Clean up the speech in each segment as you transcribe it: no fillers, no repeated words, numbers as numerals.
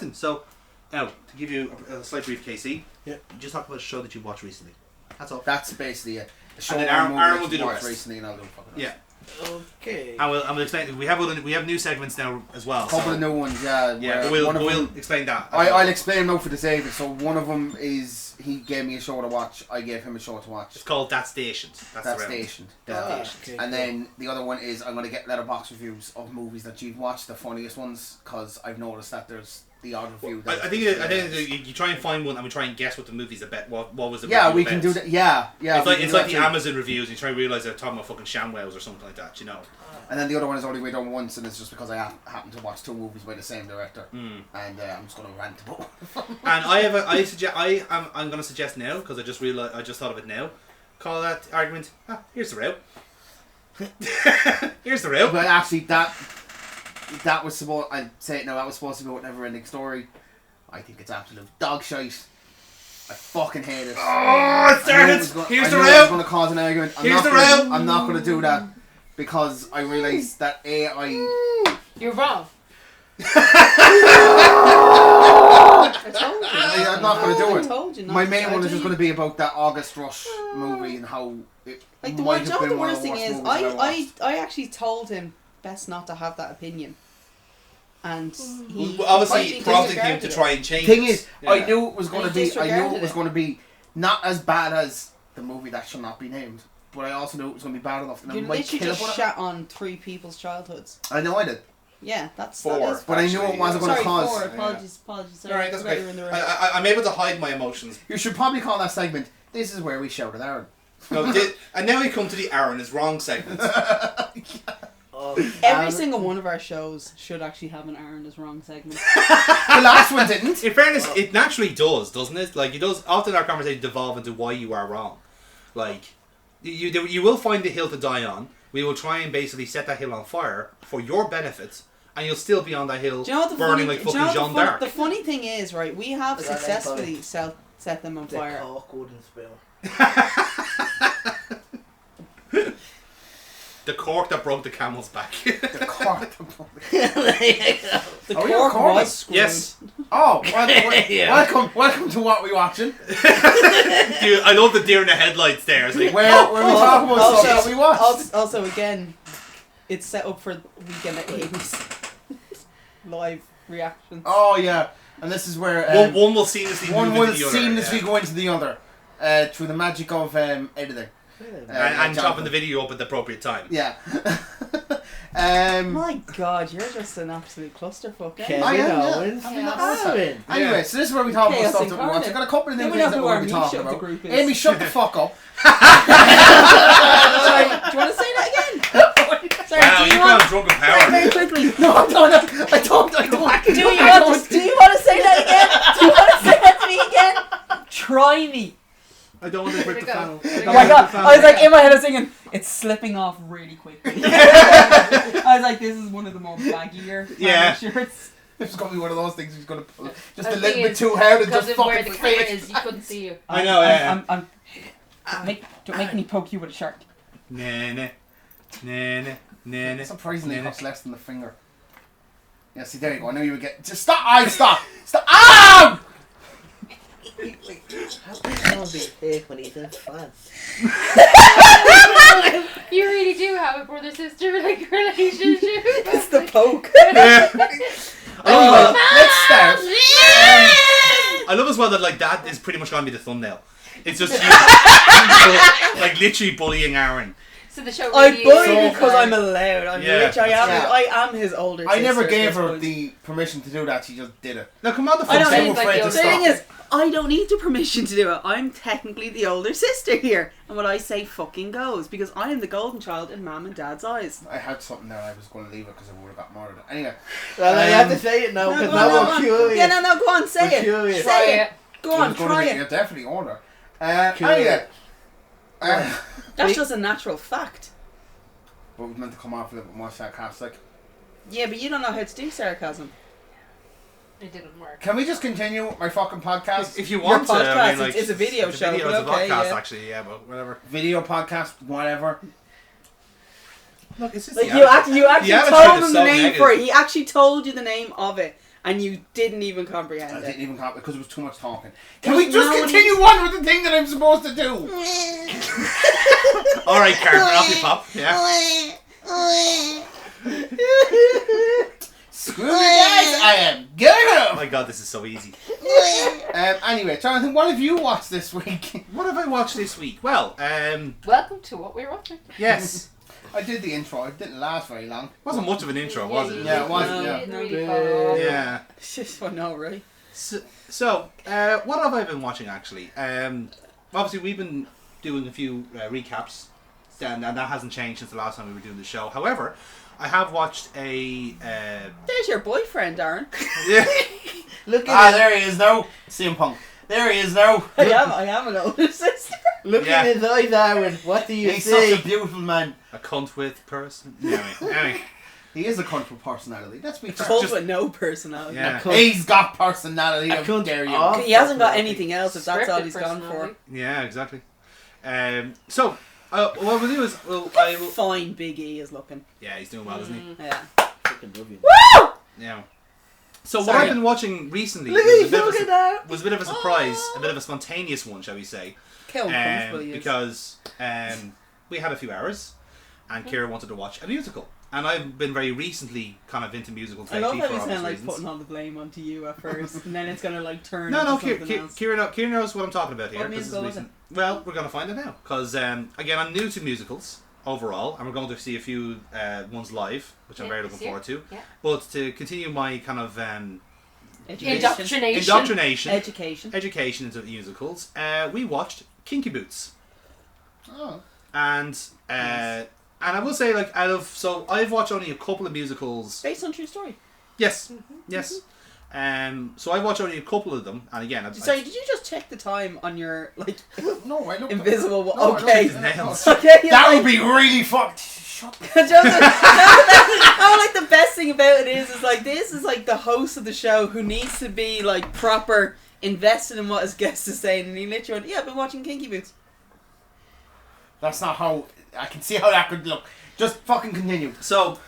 exciting. So, now, to give you a slight brief, Casey, yeah. you just talk about a show that you watched recently. That's all. That's basically it. A show And then Aaron will do the rest. recently and I'll do fucking Yeah. Okay. And we'll explain. We have new segments now as well. A couple of new ones, yeah. Yeah, we'll explain that. I'll explain them now for the David. So one of them is he gave me a show to watch. I gave him a show to watch. It's called That Stationed. That's Stationed. Okay, and then the other one is I'm going to get letterbox reviews of movies that you've watched, the funniest ones, because I've noticed that there's the odd review. I think you try and find one and we try and guess what the movie's about. What was the yeah, review we about. can do that. Yeah. It's like the Amazon reviews. You try and realise they're talking about fucking ShamWows or something like that. You know. And then the other one is only way done once, and it's just because I happen to watch two movies by the same director, and I'm just going to rant about. And I'm going to suggest now because I just thought of it now. Call that argument. Here's the route. Here's the route. But actually, that was supposed. I say it now. That was supposed to be a never-ending story. I think it's absolute dog shite. I fucking hate it. Oh, it started. Here's the route. I was going to cause an argument. Here's the route. I'm not going to do that. Because I realised that You're wrong. I told you. I'm not going to do it. I told you not. My main one is just going to be about that August Rush movie and how it like might have been the one of worst the thing worst is, movies I actually told him best not to have that opinion, and he obviously prompted him to try and change. Thing is, I knew it was going to be. I knew it was it. going to be not as bad as the movie that shall not be named. But I also knew it was going to be bad enough. And you I might literally kill just it. shat on 3 people's childhoods. I know I did. Yeah, that's 4. That is, but I knew it wasn't going to cause. 4. Apologies. Sorry, Alright, that's okay. in the room. I'm able to hide my emotions. You should probably call that segment. This is where we shout at Aaron. No, and now we come to the Aaron is wrong segment. Every single one of our shows should actually have an Aaron is wrong segment. The last one didn't. In fairness, it naturally does, doesn't it? Like it does. Often our conversations devolve into why you are wrong. Like. You will find the hill to die on. We will try and basically set that hill on fire for your benefits, and you'll still be on that hill burning like fucking Jeanne d'Arc. The funny thing is, right, we have successfully set them on fire. The cork wouldn't spill. The cork that broke the camel's back. The cork that broke the cork was screwed. Yes. Oh, welcome to What We Watching. Dude, I love the deer in the headlights there. It's like, where we talk about stuff that we watch. Also, again, it's set up for Weekend at Amy's live reactions. Oh yeah, and this is where one will seamlessly go into the other through the magic of editing. And chopping the video up at the appropriate time. Yeah. My God, you're just an absolute clusterfuck. I am. Anyway, so this is where we talk about stuff that we watch. I've got a couple of new things that we're going to be talking about. Amy, shut the fuck up. Sorry, do you want to say that again? Sorry, wow, you got drunk of power. Very quickly. No, I don't. Do you want to say that again? Do you want to say that to me again? Try me. I don't want to break the panel. Oh my God, I was like, in my head I was thinking, it's slipping off really quickly. I was like, this is one of the more baggier shirts. It's going to be one of those things he's going to pull just a little bit too hard and just fucking where the camera is, you couldn't see you. I know, yeah. Don't make me poke you with a shark. Nah. Surprisingly, it costs less than the finger. Yeah, see, there you go. I knew you would get... Just stop! Stop! Ow! That would be fake when he's in France. You really do have a brother-sister like relationship. It's the poke. Let's start. I love as well that like that is pretty much going to be the thumbnail. It's just you, like literally bullying Aaron. So the show I really bully because I'm allowed. I am his older sister. I never gave her the permission to do that. She just did it. Now come on, the thing is, I don't need the permission to do it. I'm technically the older sister here, and what I say fucking goes because I am the golden child in Mum and Dad's eyes. I had something there. I was going to leave it because I would have got murdered. Anyway, well, you have to say it now because now we're curious. Yeah, no, go on, say it. Curious. Say it. Go on, try it. You're definitely older. Anyway. That's just a natural fact. But we meant to come off a little bit more sarcastic. Yeah, but you don't know how to do sarcasm. It didn't work. Can we just continue my fucking podcast? If you want Your podcast, to, I mean, like, it's a video show. It's a okay, podcast, yeah. actually, yeah, but whatever. Video podcast, whatever. Look, it's just like you actually told him the name for it. He actually told you the name of it, and you didn't even comprehend I it. didn't even comment because it was too much talking. Can There's we just no continue on with the thing that I'm supposed to do? All right, Carter, off you pop. Yeah. Screw you guys, I am getting Oh up. my god, this is so easy. Anyway, Jonathan, what have you watched this week? What have I watched this week? Well, Welcome to what we're watching. yes, I did the intro. It didn't last very long. wasn't much of an intro, was it? Yeah, it was. No. Yeah. You didn't really follow up. Yeah. I know, right? So, what have I been watching actually? Obviously, we've been doing a few recaps, and that hasn't changed since the last time we were doing the show. However, I have watched a. There's your boyfriend, Aaron. Yeah. Look at his, There he is now. CM Punk. There he is now. I am an older sister. look Yeah. in his eyes, Aaron. What do you He's see? such a beautiful man. A cunt with person. Anyway. He is a cunt with personality. Let's be fair. Told with no personality. Yeah. He's got personality. A How cunt dare you? of- He hasn't got anything else if that's all Scripted he's gone for. personality. Yeah, exactly. So, what we'll do is I will. Fine Big E is looking. Yeah, he's doing well, isn't he? Yeah. Fucking love you. Yeah. So what Sorry. I've been watching recently Look was at a you bit of looking a, at. was a bit of a surprise, a bit of a spontaneous one, shall we say? Kill him comfortably. Yes. Because we had a few hours, and Kira wanted to watch a musical, and I've been very recently kind of into musicals I love lately how for he's obvious kind of like reasons. putting all the blame onto you at first, and then it's gonna like turn. No, into Kira, something else. Kira knows what I'm talking about here. What 'cause this is musical was recent. Well, we're going to find it now. Because, again, I'm new to musicals overall, and we're going to see a few ones live, which I'm Yeah, very this looking year. forward to. Yeah. But to continue my kind of Education. Indoctrination. education into musicals, we watched Kinky Boots. Oh. And I will say, like, so I've watched only a couple of musicals. Based on true story. Yes, yes. So I've watched only a couple of them, and again, Sorry, did you just check the time on your like No, I looked invisible? No, I looked Okay. at his nails. Okay. That like, would be really fucked. Shut the like the best thing about it is like this is like the host of the show who needs to be like proper invested in what his guest is saying, and he literally went, "Yeah, I've been watching Kinky Boots." That's not how. I can see how that could look. Just fucking continue. So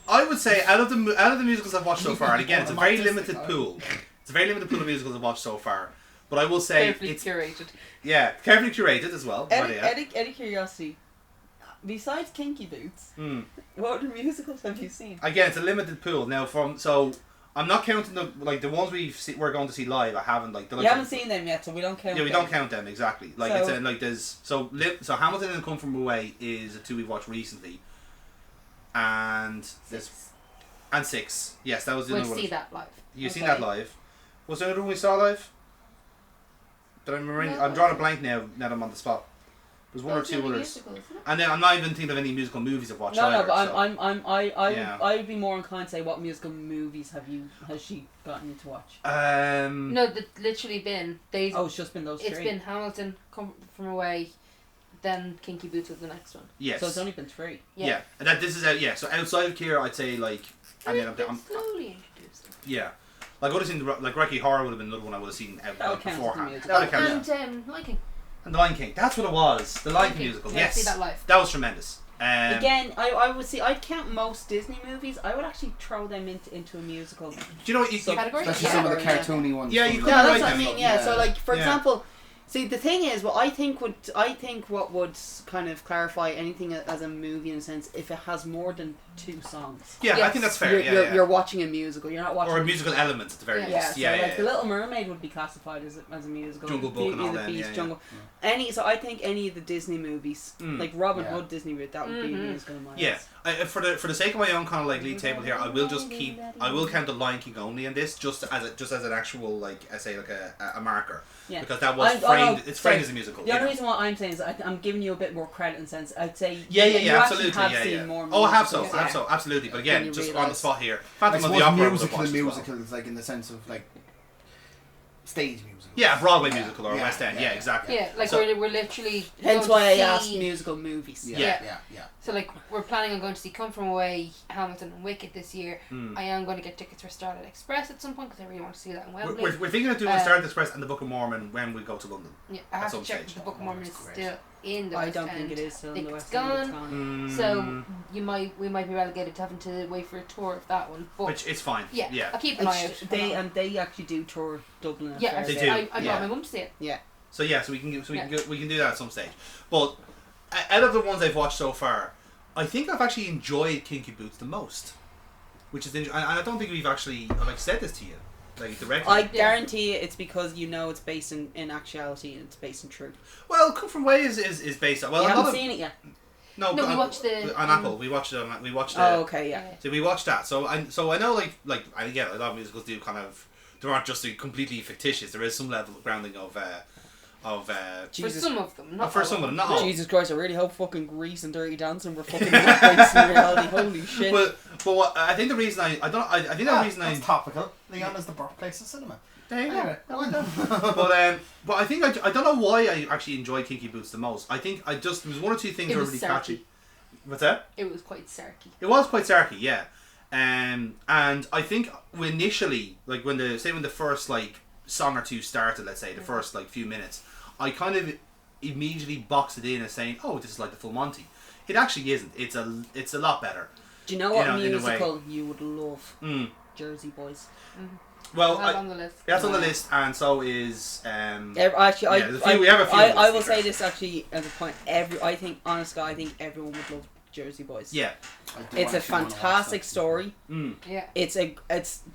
I would say out of the musicals I've watched so far, and again, it's a very limited pool. It's a very limited pool of musicals I've watched so far. But I will say Carefully it's curated. carefully curated as well. Right, yeah. Eddie curiosity. Besides Kinky Boots, Mm. what other musicals have you seen? Again, it's a limited pool now. So I'm not counting the ones we're going to see live. I haven't like. You haven't seen them yet, so we don't count. Yeah, we them. don't count them exactly. Like So- it's like there's so Hamilton and Come From Away is a two we watched recently, and there's and Six. Yes, that was the We'll other one. see that live. You've seen Okay. that live. Was there another one we saw live? Did I remember? No. I'm drawing a blank now. Now that I'm on the spot. There's one or two others. Musical, isn't it? And then I'm not even thinking of any musical movies I've watched. No, either, but so. Yeah. I'd be more inclined to say what musical movies has she gotten you to watch? No, that's literally been days. Oh, it's just been those It's three. been Hamilton, Come From Away, then Kinky Boots was the next one. Yes. So it's only been three. Yeah. And that this is out. Yeah. So outside of Kira, I'd say like, and then It's been I'm slowly introduced. yeah. Like I would have seen like Rocky Horror would have been another one I would have seen out That would like, count as the beforehand. musical. That would count. And Liking. And The Lion King. That's what it was. The Lion King musical. Yeah, Yes. see that live. That was tremendous. Again, I would see. I'd count most Disney movies. I would actually throw them into a musical. Do you know what? So- Category? Especially Yeah. some of the Yeah. cartoony ones. Yeah, you from could the- Yeah, right that's what I then. mean. Yeah. So like for Yeah. example, see the thing is, what I think what would kind of clarify anything as a movie in a sense, if it has more than 2 songs. Yeah, I Yes. think that's fair. You're watching a musical. You're not watching. Or a musical element at the very Yeah. least. Yeah, so Yeah, like The Little Mermaid would be classified as a musical. Jungle Book and Beauty all and the them, Beast, yeah, Jungle. So I think any of the Disney movies, Mm. like Robin Yeah. Hood Disney, that would be a musical in my Yeah. eyes. For the sake of my own kind of like lead table here, I will count the Lion King only in this just as an actual like I say like a marker Yeah. because that was framed. It's framed as a musical. The you only know. reason why I'm saying is I'm giving you a bit more credit in sense. I'd say Yeah, you yeah, actually absolutely. have Yeah, seen yeah. more Oh, I have so, musicals, yeah. absolutely. But When again, you just on the realise. spot here, I Phantom of suppose the Opera. I musical would've and watched as well. musicals, like in the sense of like stage music. Yeah, a Broadway musical or a Yeah, West End. Yeah, yeah. exactly. Yeah, like So- we're literally. Hence going to why I see- asked musical movies. Yeah, Yeah. yeah. So like we're planning on going to see Come From Away, Hamilton, and Wicked this year. Hmm. I am going to get tickets for Starlight Express at some point because I really want to see that in We're, Wembley. we're thinking of doing Starlight Express and the Book of Mormon when we go to London. Yeah, I at have some to check stage. if the Book of Mormon is That's great. still. in the I West don't End. think it is still in the It's West End. It's gone. gone. So we might be relegated to having to wait for a tour of that one. But Which it's fine. yeah, I'll keep an eye out. They actually do tour Dublin. at Yeah, They fair. do. I brought Yeah. my mum to see it. So yeah, so we can do that at some stage. But out of the ones I've watched so far, I think I've actually enjoyed Kinky Boots the most, which is and I don't think we've actually said this to you directly. I guarantee it's because it's based in actuality and it's based in truth. Well, Come From Away is based on You haven't seen it yet. No, we watched the on Apple. We watched it. We watched it. Oh, okay, yeah. So we watched that. So I know and again, a lot of musicals do kind of. They aren't just completely fictitious. There is some level of grounding of for Jesus. some of them, not for all some of them, them. not all. Jesus Christ! I really hope fucking Grease and Dirty Dancing were fucking not based in reality. Holy shit! But what, I think the reason I think the reason That's topical. Leon is the birthplace of cinema. there you go. Anyway, go on. But I think I don't know why I actually enjoyed Kinky Boots the most. I think there was one or two things It that were was really sarky. catchy. What's that? It was quite sarky. It was quite sarky, yeah. And I think initially, when the first song or two started, let's say the first few minutes, I kind of immediately boxed it in as saying, "Oh, this is like the Full Monty." It actually isn't. It's a lot better. Do you know what in a way. musical you would love? Jersey Boys. Well, That's on the list. that's on the list, and so is Actually, there's a few- we have a few I of will those, say to be this actually as a point. I think everyone would love Jersey Boys. yeah. It's a fantastic story. Yeah. It's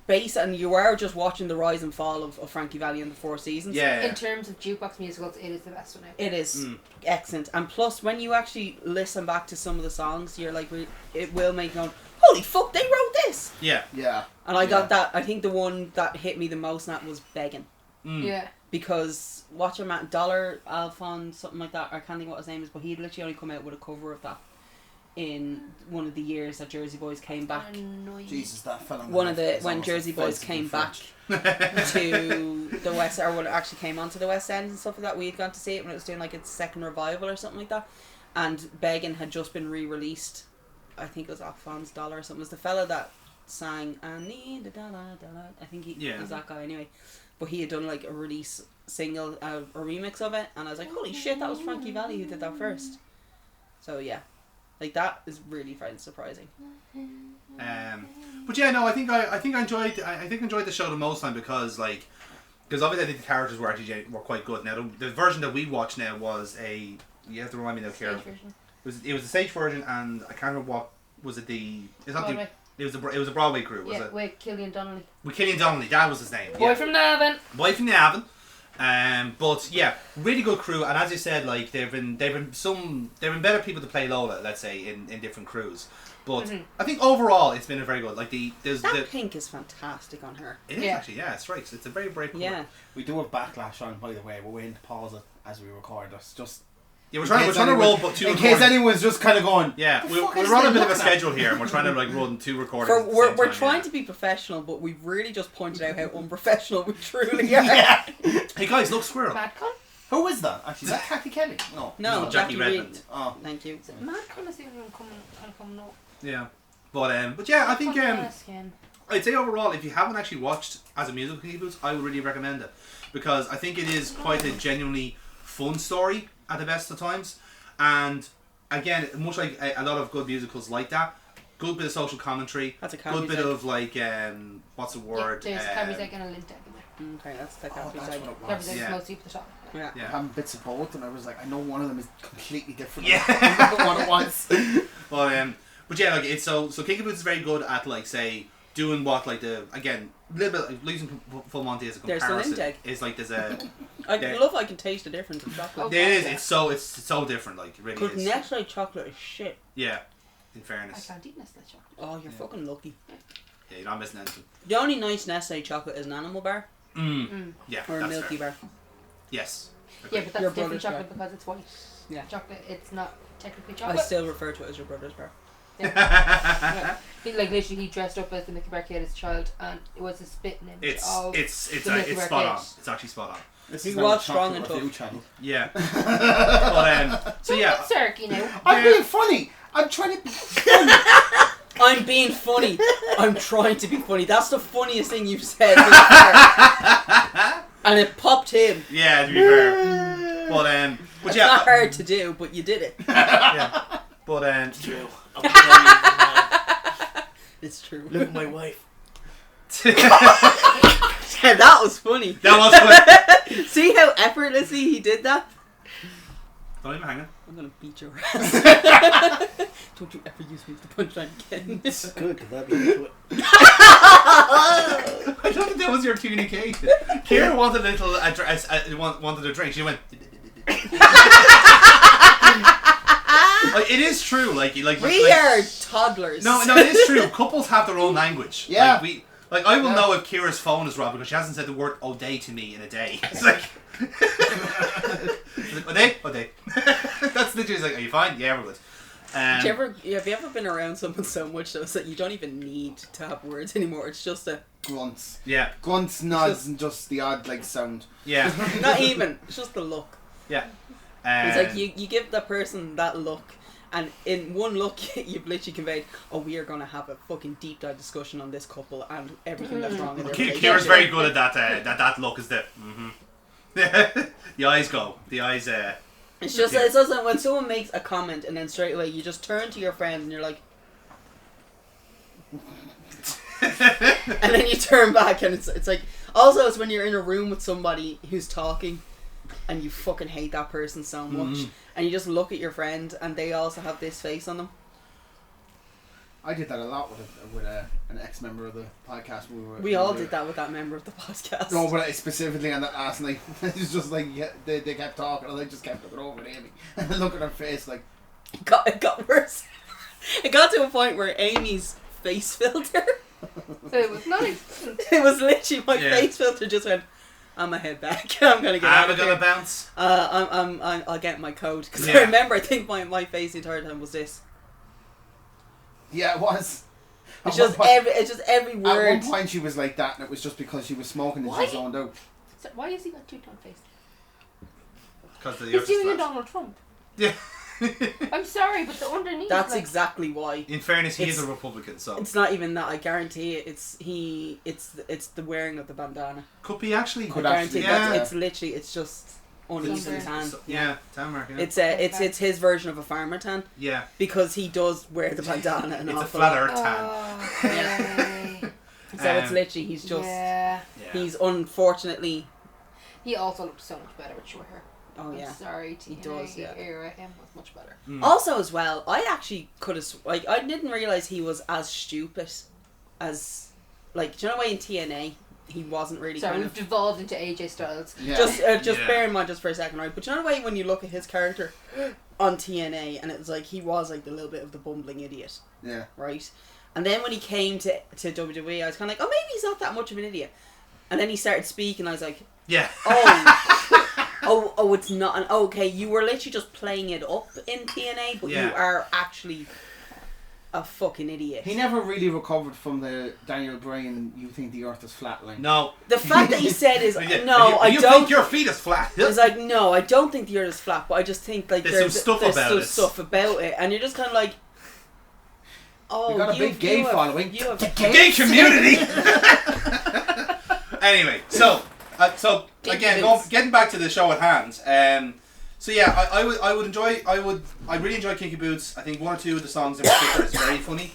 based, and you are just watching the rise and fall of Frankie Valli and the Four Seasons. Yeah. In terms of jukebox musicals, it is the best one out. It is excellent, and plus when you actually listen back to some of the songs, you're like, it will make you go, holy fuck, they wrote this. Yeah. Yeah. And I got that. I think the one that hit me the most in that was Begging. Yeah. Because watch your man Dollar Alphonse, something like that, I can't think what his name is, but he'd literally only come out with a cover of that in one of the years that Jersey Boys came back. Jesus, that fella. When Jersey Boys came back to the West, or when it actually came onto the West End and stuff like that, we had gone to see it when it was doing its second revival or something like that, and Begging had just been re-released. I think it was Alphonse Dollar or something. It was the fella that sang "I Need a Dollar, Dollar." I think he was that guy anyway. But he had done a release single, a remix of it, and I was like, holy shit, that was Frankie Valli who did that first. So yeah, that is really very surprising. But yeah, no, I think I enjoyed the show the most time because obviously I think the characters were quite good. Now the version that we watched now was you have to remind me now, Karen. It was the stage version, and I can't remember what was it. It's not Broadway. It was a Broadway crew, was it? With Killian Donnelly. With Killian Donnelly, that was his name. Boy from Navan. Boy from Navan. But yeah, really good crew, and as you said, they've been better people to play Lola, let's say, in different crews. But I think overall it's been a very good. That pink is fantastic on her. It is actually, yeah, it's right. It's a very bright colour. Yeah. We do have backlash on, by the way. We're waiting to pause it as we record. That's just. Yeah, we're trying to roll, but two. In case anyone's just kind of going. Yeah, "The we're fuck is on a they bit of a looking at?" schedule here, and we're trying to run two recordings. We're trying to be professional, but we've really just pointed out how unprofessional we truly are. Yeah. Hey guys, look, squirrel. Madcon? Who is that? Actually, is that Kathy Kelly? No. No, Jackie Reed. Redmond. Oh. Thank you. Madcon is the only one coming up. Yeah, but yeah, I think Again. I'd say overall, if you haven't actually watched as a musical Kinky Boots, I would really recommend it because I think it is quite a genuinely fun story at the best of times, and again, much like a lot of good musicals like that, good bit of social commentary, That's a good bit of what's the word? Yeah, there's Carrie's egg and a lint egg in there. Okay, that's the Oh, Catholic that's side. what it was. Carrie's egg Yeah. is mostly for the top. Yeah. Yeah. Having bits of both, and I was like, I know one of them is completely different. Yeah. from what it was. But yeah, it's so Kinky Boots is very good at say doing what a little bit using Full Monty as a There's comparison. the lint egg. Is there's a I Yeah. love I can taste the difference in chocolate. Oh, there it is. yeah. It's so different. It really Because is. Nestle chocolate is shit. Yeah. In I fairness, can't eat Nestle chocolate. Oh, you're fucking lucky. yeah, you're not missing anything. The only nice Nestle chocolate is an animal bar Yeah, or a that's milky fair. bar. Yes. Yeah, but that's Your different brother's chocolate bar. because it's white. Yeah. Chocolate, it's not technically I chocolate. still refer to it as your brother's bar. Yeah. Literally, he dressed up as the Mickey Bar Kid as a child, and it was a spitting image of It's the Mickey it's Bar spot Kid. on. It's actually spot on. This He is was now a strong chocolate and review tough. channel. Yeah. But so yeah. Cirque, you know. I'm being funny. I'm trying to be funny. I'm being funny. I'm trying to be funny. That's the funniest thing you've said. to be fair. And it popped him. Yeah, to be fair. But It's yeah, not hard to do, but you did it. yeah. But It's true. I'm telling you now. It's true. Look at my wife. Yeah, that was funny. that was funny. See how effortlessly he did that? Don't even hang on. I'm gonna beat your ass. Don't you ever use me as the punchline again. It's good because I'll be into it. I don't think that was your communication. Kira wanted a little wanted a drink. She went. Like, it is true. Like We are toddlers. No, it is true. Couples have their own language. Yeah. I will know if Kira's phone is wrong because she hasn't said the word "o'day" to me in a day. It's like. O'day. That's literally like, are you fine? Yeah, we're good. Have you ever been around someone so much though that you don't even need to have words anymore? It's just a Grunts. Yeah. Grunts, nods, and just the odd like sound. Yeah. not even. It's just the look. Yeah. It's like you give the person that look, and in one look you've literally conveyed, oh, we are going to have a fucking deep dive discussion on this couple and everything that's wrong in their Kira's relationship. very good at that. That look is the. The eyes go. The eyes. It's just Yeah. it's also when someone makes a comment and then straight away you just turn to your friend and you're like, and then you turn back and it's like also it's when you're in a room with somebody who's talking and you fucking hate that person so much and you just look at your friend and they also have this face on them. I did that a lot with an ex-member of the podcast. We all did that with that member of the podcast. No, but specifically on that last night, it's just like they kept talking, and I just kept looking over at Amy and I look at her face like. It got worse. It got to a point where Amy's face filter. So it was nice. It was literally my Yeah. face filter just went. I'm gonna head back. I'm gonna get out I'm of gonna here. bounce. I'll get my code because Yeah. I remember. I think my face the entire time was this. Yeah, it was. It's At one just point- every At word. one point she was like that, and it was just because she was smoking and Why? she zoned out. So why has he got two-tone face? Because the He's doing a earth Donald Trump. Yeah. I'm sorry, but the underneath. That's like, exactly why. In fairness, he is It's- a Republican, so It's not even that. I guarantee it. It's the wearing of the bandana. could be actually. Could I guarantee actually, yeah. it's literally it's just uneven Sunburn. tan. Yeah, tan mark. Yeah. It's his version of a farmer tan Yeah. because he does wear the bandana an It's a awful flat lot. earth tan. Oh, okay. So it's literally he's just Yeah. Yeah. he's unfortunately. He also looked so much better with short hair. Oh I'm yeah. sorry, He TNA does, yeah. era him was much better. Mm. Also, as well, I actually could have I didn't realize he was as stupid as do you know why in TNA he wasn't really Sorry, kind we've of devolved into AJ Styles. Yeah. just Yeah. bear in mind just for a second, right? But you know the way when you look at his character on TNA and it was like he was like the little bit of the bumbling idiot, Yeah. right? And then when he came to WWE, I was kind of like, oh, maybe he's not that much of an idiot. And then he started speaking, I was like, Yeah. oh, it's not an okay. You were literally just playing it up in TNA, but Yeah. you are actually a fucking idiot. He never really recovered from the Daniel Bryan "you think the earth is flat" line. No. The fact that he said is Yeah. no, I you don't. think your feet is flat? It's like no, I don't think the earth is flat, but I just think like There's some stuff about some it. stuff about it, and you're just kind of like, oh, We got a big gay following. You have Gay community. Anyway, so again, getting back to the show at hand. So yeah, I really enjoy Kinky Boots. I think one or two of the songs in particular is very funny.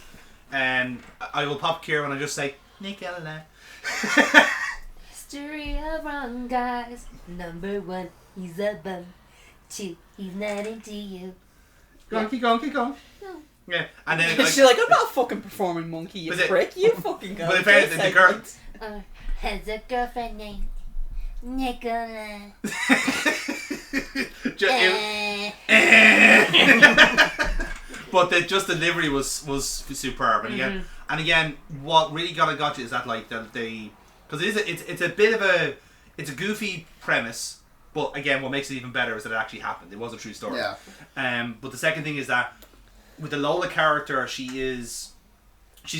I will pop Kira when I just say Nicola. History of wrong guys. Number 1, he's a bum. 2, he's not into you. Go on, keep going. No. Yeah, and then She's like, I'm not a fucking performing monkey, you But the- prick. You fucking go. but in fairness, the girl- Has a girlfriend named Nicola. But the delivery was superb, and again, what really got you is that like because it's a bit of it's a goofy premise, but again, what makes it even better is that it actually happened. It was a true story. Yeah. But the second thing is that with the Lola character, she's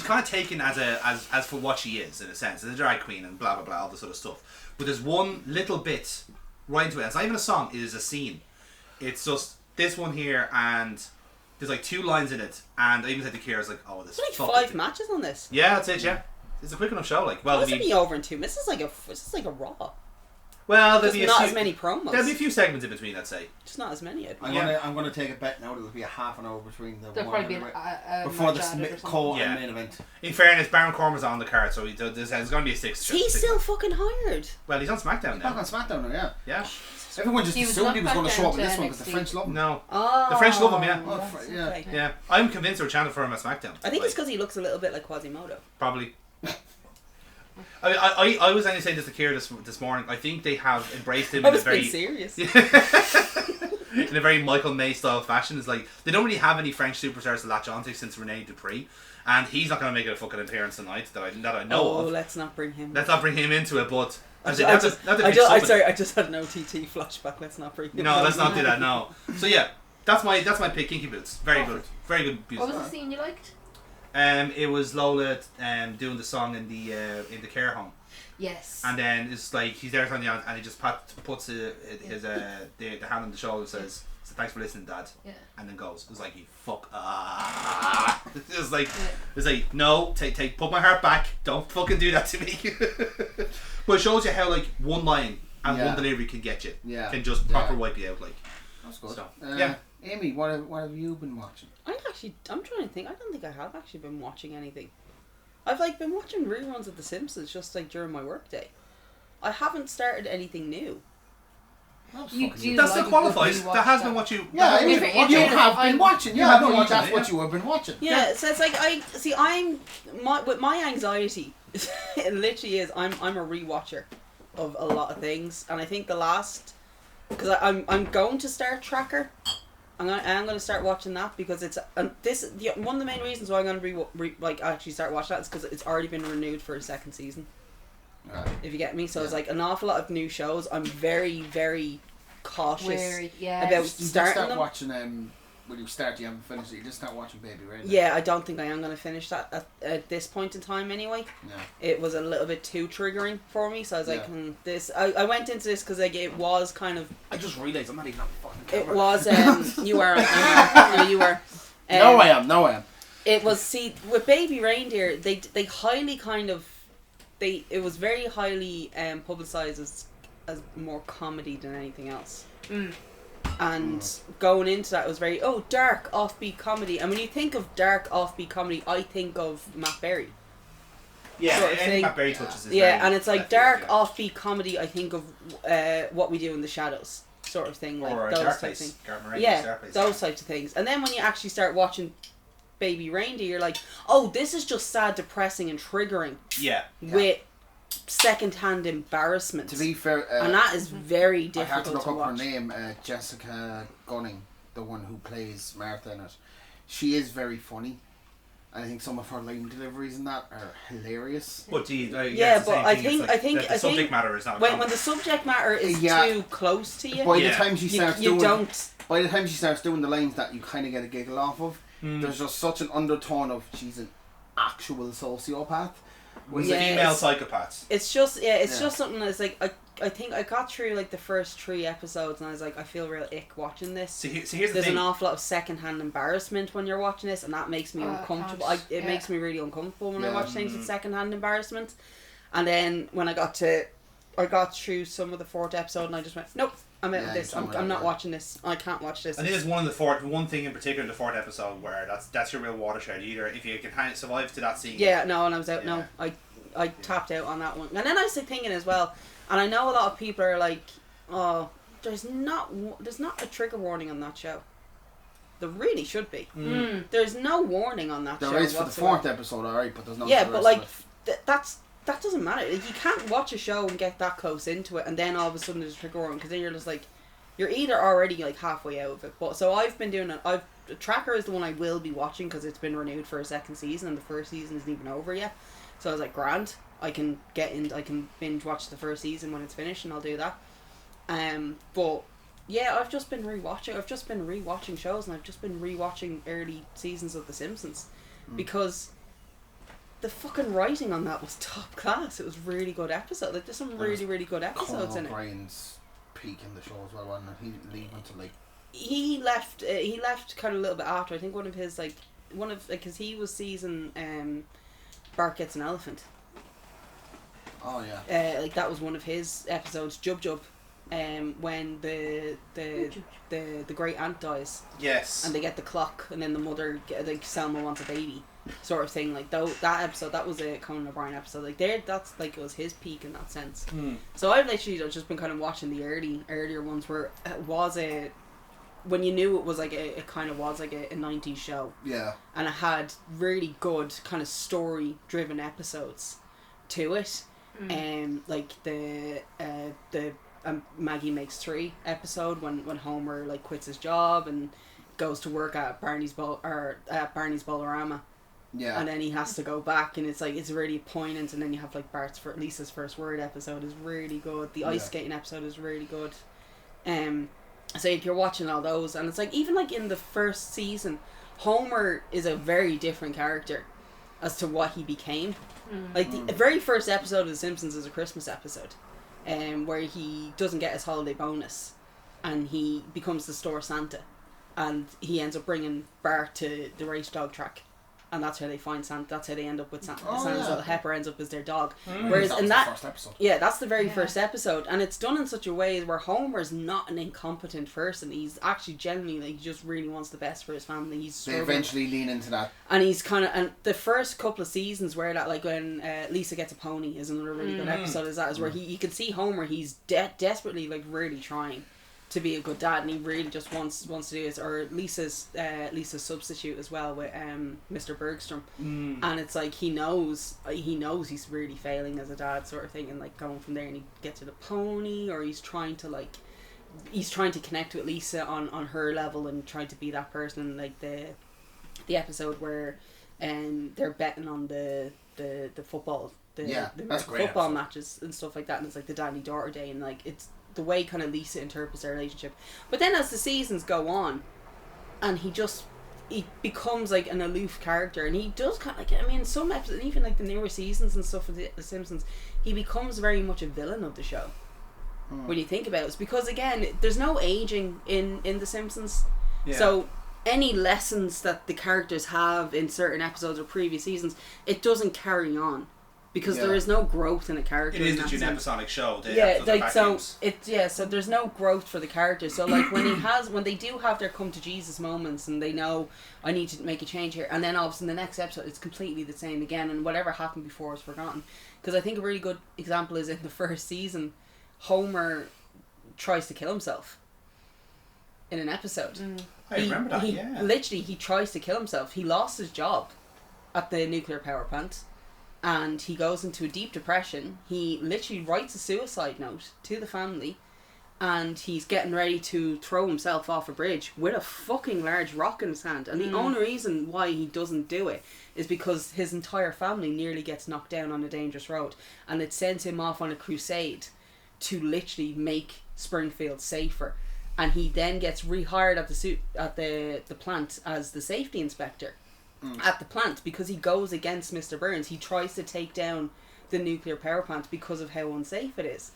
kind of taken as for what she is in a sense, as a drag queen and blah blah blah, all this sort of stuff. But there's one little bit right into it. It's not even a song; it is a scene. It's just this one here, and there's like 2 lines in it, and I even said to Kira, I was like, "Oh, this." There's fucking like 5 thing. matches on this. Yeah, that's it. Yeah, it's a quick enough show. Like, well, Well, I this will mean, be over in 2 minutes. This is like a raw. Well, Just not as many promos. There'll be a few segments in between, I'd say. Just not as many. I'm gonna take a bet now. There'll be a half an hour between the There'll one probably be before match added or the something. co Yeah. and main event. In fairness, Baron Corbin's on the card, so there's going to be a six. He's still fucking hired. Well, he's on SmackDown Back now. on SmackDown now, yeah. Yeah. Everyone just He was assumed not he was going to back show up down in this to one because the NXT. French love him. No. Oh, The French love him, yeah. Oh, yes, yeah. okay. Yeah. I'm convinced they're chanting for him at SmackDown. I think it's Like, because he looks a little bit like Quasimodo. Probably. I was only saying this to Kira this morning. I think they have embraced him I in a was being very serious. in a very Michael May style fashion. It's like they don't really have any French superstars to latch onto since Rene Dupree, and he's not going to make a fucking appearance tonight that I know Oh, of. let's not bring him. Let's not bring him into it, but I sorry, I just had an OTT flashback. Let's not bring him. No, let's not do that. No. So yeah, that's my pick. Kinky Boots, very good, very good What music. was the scene you liked? It was Lola doing the song in the care home. Yes. And then it's like he's there turning on, and he just puts the hand on the shoulder and says, "Thanks for listening, Dad." Yeah. And then goes. It was like, "You fuck." It was like, no, put my heart back. Don't fucking do that to me. But it shows you how like one line and one delivery can get you. Yeah. Can just proper wipe you out. Like. That's good. So, yeah. Amy, what have you been watching? I'm trying to think. I don't think I have actually been watching anything. I've like been watching reruns of The Simpsons just like during my work day. I haven't started anything new. That still qualifies. That has been what you. Yeah, Amy, you have been watching. You have been no, watching that's it, what yeah. you have been watching. Yeah, so it's like with my anxiety, it literally is. I'm a rewatcher of a lot of things, and I think the last because I'm going to start Tracker. I'm gonna start watching that because it's one of the main reasons why I'm gonna actually start watching that is because it's already been renewed for a second season. If you get me, so it's like an awful lot of new shows. I'm very, very cautious about You starting start them. watching when you start, you haven't finished it. You just start watching Baby Raider. Yeah, I don't think I am going to finish that at this point in time anyway. Yeah. It was a little bit too triggering for me, so I was like, Yeah. I went into this because like it was kind of. I just realised I'm not even on the fucking It camera. was you were no, you were. No, I am. It was with Baby Reindeer. They highly kind of it was very highly publicized as more comedy than anything else. And going into that, it was very dark offbeat comedy. And when you think of dark offbeat comedy, I think of Matt Berry. Yeah, sort of thing. Matt Berry touches. Is Yeah, very and it's like left dark field, yeah. offbeat comedy. I think of What We Do in the Shadows, sort of thing, like Or those Dark type of Place. things. Gareth Marenghi's Yeah, Dark Place, those types of things. And then when you actually start watching Baby Reindeer, you're like, oh, this is just sad, depressing, and triggering Yeah. with second-hand embarrassment. To be fair, and that is very I had difficult to look to up watch. her name, Jessica Gunning, the one who plays Martha in it. She is very funny. And I think some of her line deliveries in that are hilarious. But Yeah, it's the but same I thing. think- It's like I think- the I subject think matter is not. When the subject matter is Yeah. too close to you, By Yeah. the time she starts you doing, don't. by the time she starts doing the lines that you kind of get a giggle off of, there's just such an undertone of she's an actual sociopath. With Yeah, female it's- psychopaths. It's just Yeah. just something that's like I think I got through like the first 3 episodes and I was like I feel real ick watching this. So here's the There's thing. an awful lot of second-hand embarrassment when you're watching this, and that makes me Oh, I uncomfortable. can't. It makes me really uncomfortable when I Yeah. watch things with second-hand embarrassment. And then when I got through some of the 4th episode, and I just went, nope, I'm out of this. I'm not watching this. I can't watch this. I think there's one thing in particular in the 4th episode where that's your real watershed. Either if you can survive to that scene. Yeah, no, and I was out. Yeah. No, I tapped out on that one. And then I was thinking as well, and I know a lot of people are like, oh, there's not a trigger warning on that show. There really should be. There's no warning on that show. There is for the whatsoever. 4th episode, alright, but there's no. Yeah, for the but rest like of it. that doesn't matter. Like, you can't watch a show and get that close into it, and then all of a sudden there's a trigger warning because then you're just like, you're either already like halfway out of it. But so I've been doing it. Tracker is the one I will be watching because it's been renewed for a second season, and the first season isn't even over yet. So I was like, grand. I can binge watch the first season when it's finished, and I'll do that. But yeah, I've just been rewatching shows, and I've just been rewatching early seasons of The Simpsons because the fucking writing on that was top class. It was really good episode. Like there's some really good episodes Conan in it. O'Brien's peak in the show as well, wasn't it? He didn't leave until like. He left kind of a little bit after. I think because he was season Bart Gets an Elephant. Oh yeah. Like that was one of his episodes, Jub Jub, when the great aunt dies Yes. and they get the clock, and then the mother like Selma wants a baby, sort of thing. Like that episode, that was a Conan O'Brien episode. Like that's like it was his peak in that sense. So I've literally just been kind of watching the earlier ones where it was when you knew it was like it kind of was like a 90s show. Yeah. And it had really good kind of story driven episodes to it. Like the Maggie Makes 3 episode when Homer like quits his job and goes to work at Barney's Bolorama. Yeah. And then he has to go back, and it's really poignant. And then you have like Lisa's first word episode is really good. The ice skating episode is really good. So if you're watching all those, and it's like even like in the first season, Homer is a very different character as to what he became. Like the very first episode of The Simpsons is a Christmas episode, where he doesn't get his holiday bonus, and he becomes the store Santa, and he ends up bringing Bart to the race dog track. And that's how they find Santa. That's how they end up with Santa. Santa's little heifer ends up as their dog. Whereas in that, first episode. Yeah, that's the very first episode, and it's done in such a way where Homer's not an incompetent person. He's actually genuinely like he just really wants the best for his family. They eventually lean into that, and he's kind of and the first couple of seasons where that like when Lisa Gets a Pony is another really good episode. Is where you can see Homer. He's desperately like really trying to be a good dad, and he really just wants to do it. Or Lisa's substitute as well with Mr. Bergstrom, and it's like he knows he's really failing as a dad, sort of thing, and like going from there, and he gets to the pony, or he's trying to connect with Lisa on her level and trying to be that person. Like the episode where they're betting on the football, the that's great football episode. Matches and stuff like that, and it's like the daddy daughter day, and like it's the way kind of Lisa interprets their relationship. But then as the seasons go on, and he becomes like an aloof character, and he does kind of like, I mean, some episodes, even like the newer seasons and stuff of the Simpsons, he becomes very much a villain of the show. When you think about it, it's because again, there's no aging in the Simpsons. Yeah. So any lessons that the characters have in certain episodes or previous seasons, it doesn't carry on. Because there is no growth in a character. It is literally an episodic show. So there's no growth for the character. So like when they do have their come to Jesus moments, and they know I need to make a change here, and then all of a sudden the next episode it's completely the same again, and whatever happened before is forgotten. Because I think a really good example is in the first season, Homer tries to kill himself in an episode. I remember that. He tries to kill himself. He lost his job at the nuclear power plant. And he goes into a deep depression. He literally writes a suicide note to the family, and he's getting ready to throw himself off a bridge with a fucking large rock in his hand. And the only reason why he doesn't do it is because his entire family nearly gets knocked down on a dangerous road, and it sends him off on a crusade to literally make Springfield safer. And he then gets rehired at the plant as the safety inspector. At the plant, because he goes against Mr. Burns. He tries to take down the nuclear power plant because of how unsafe it is,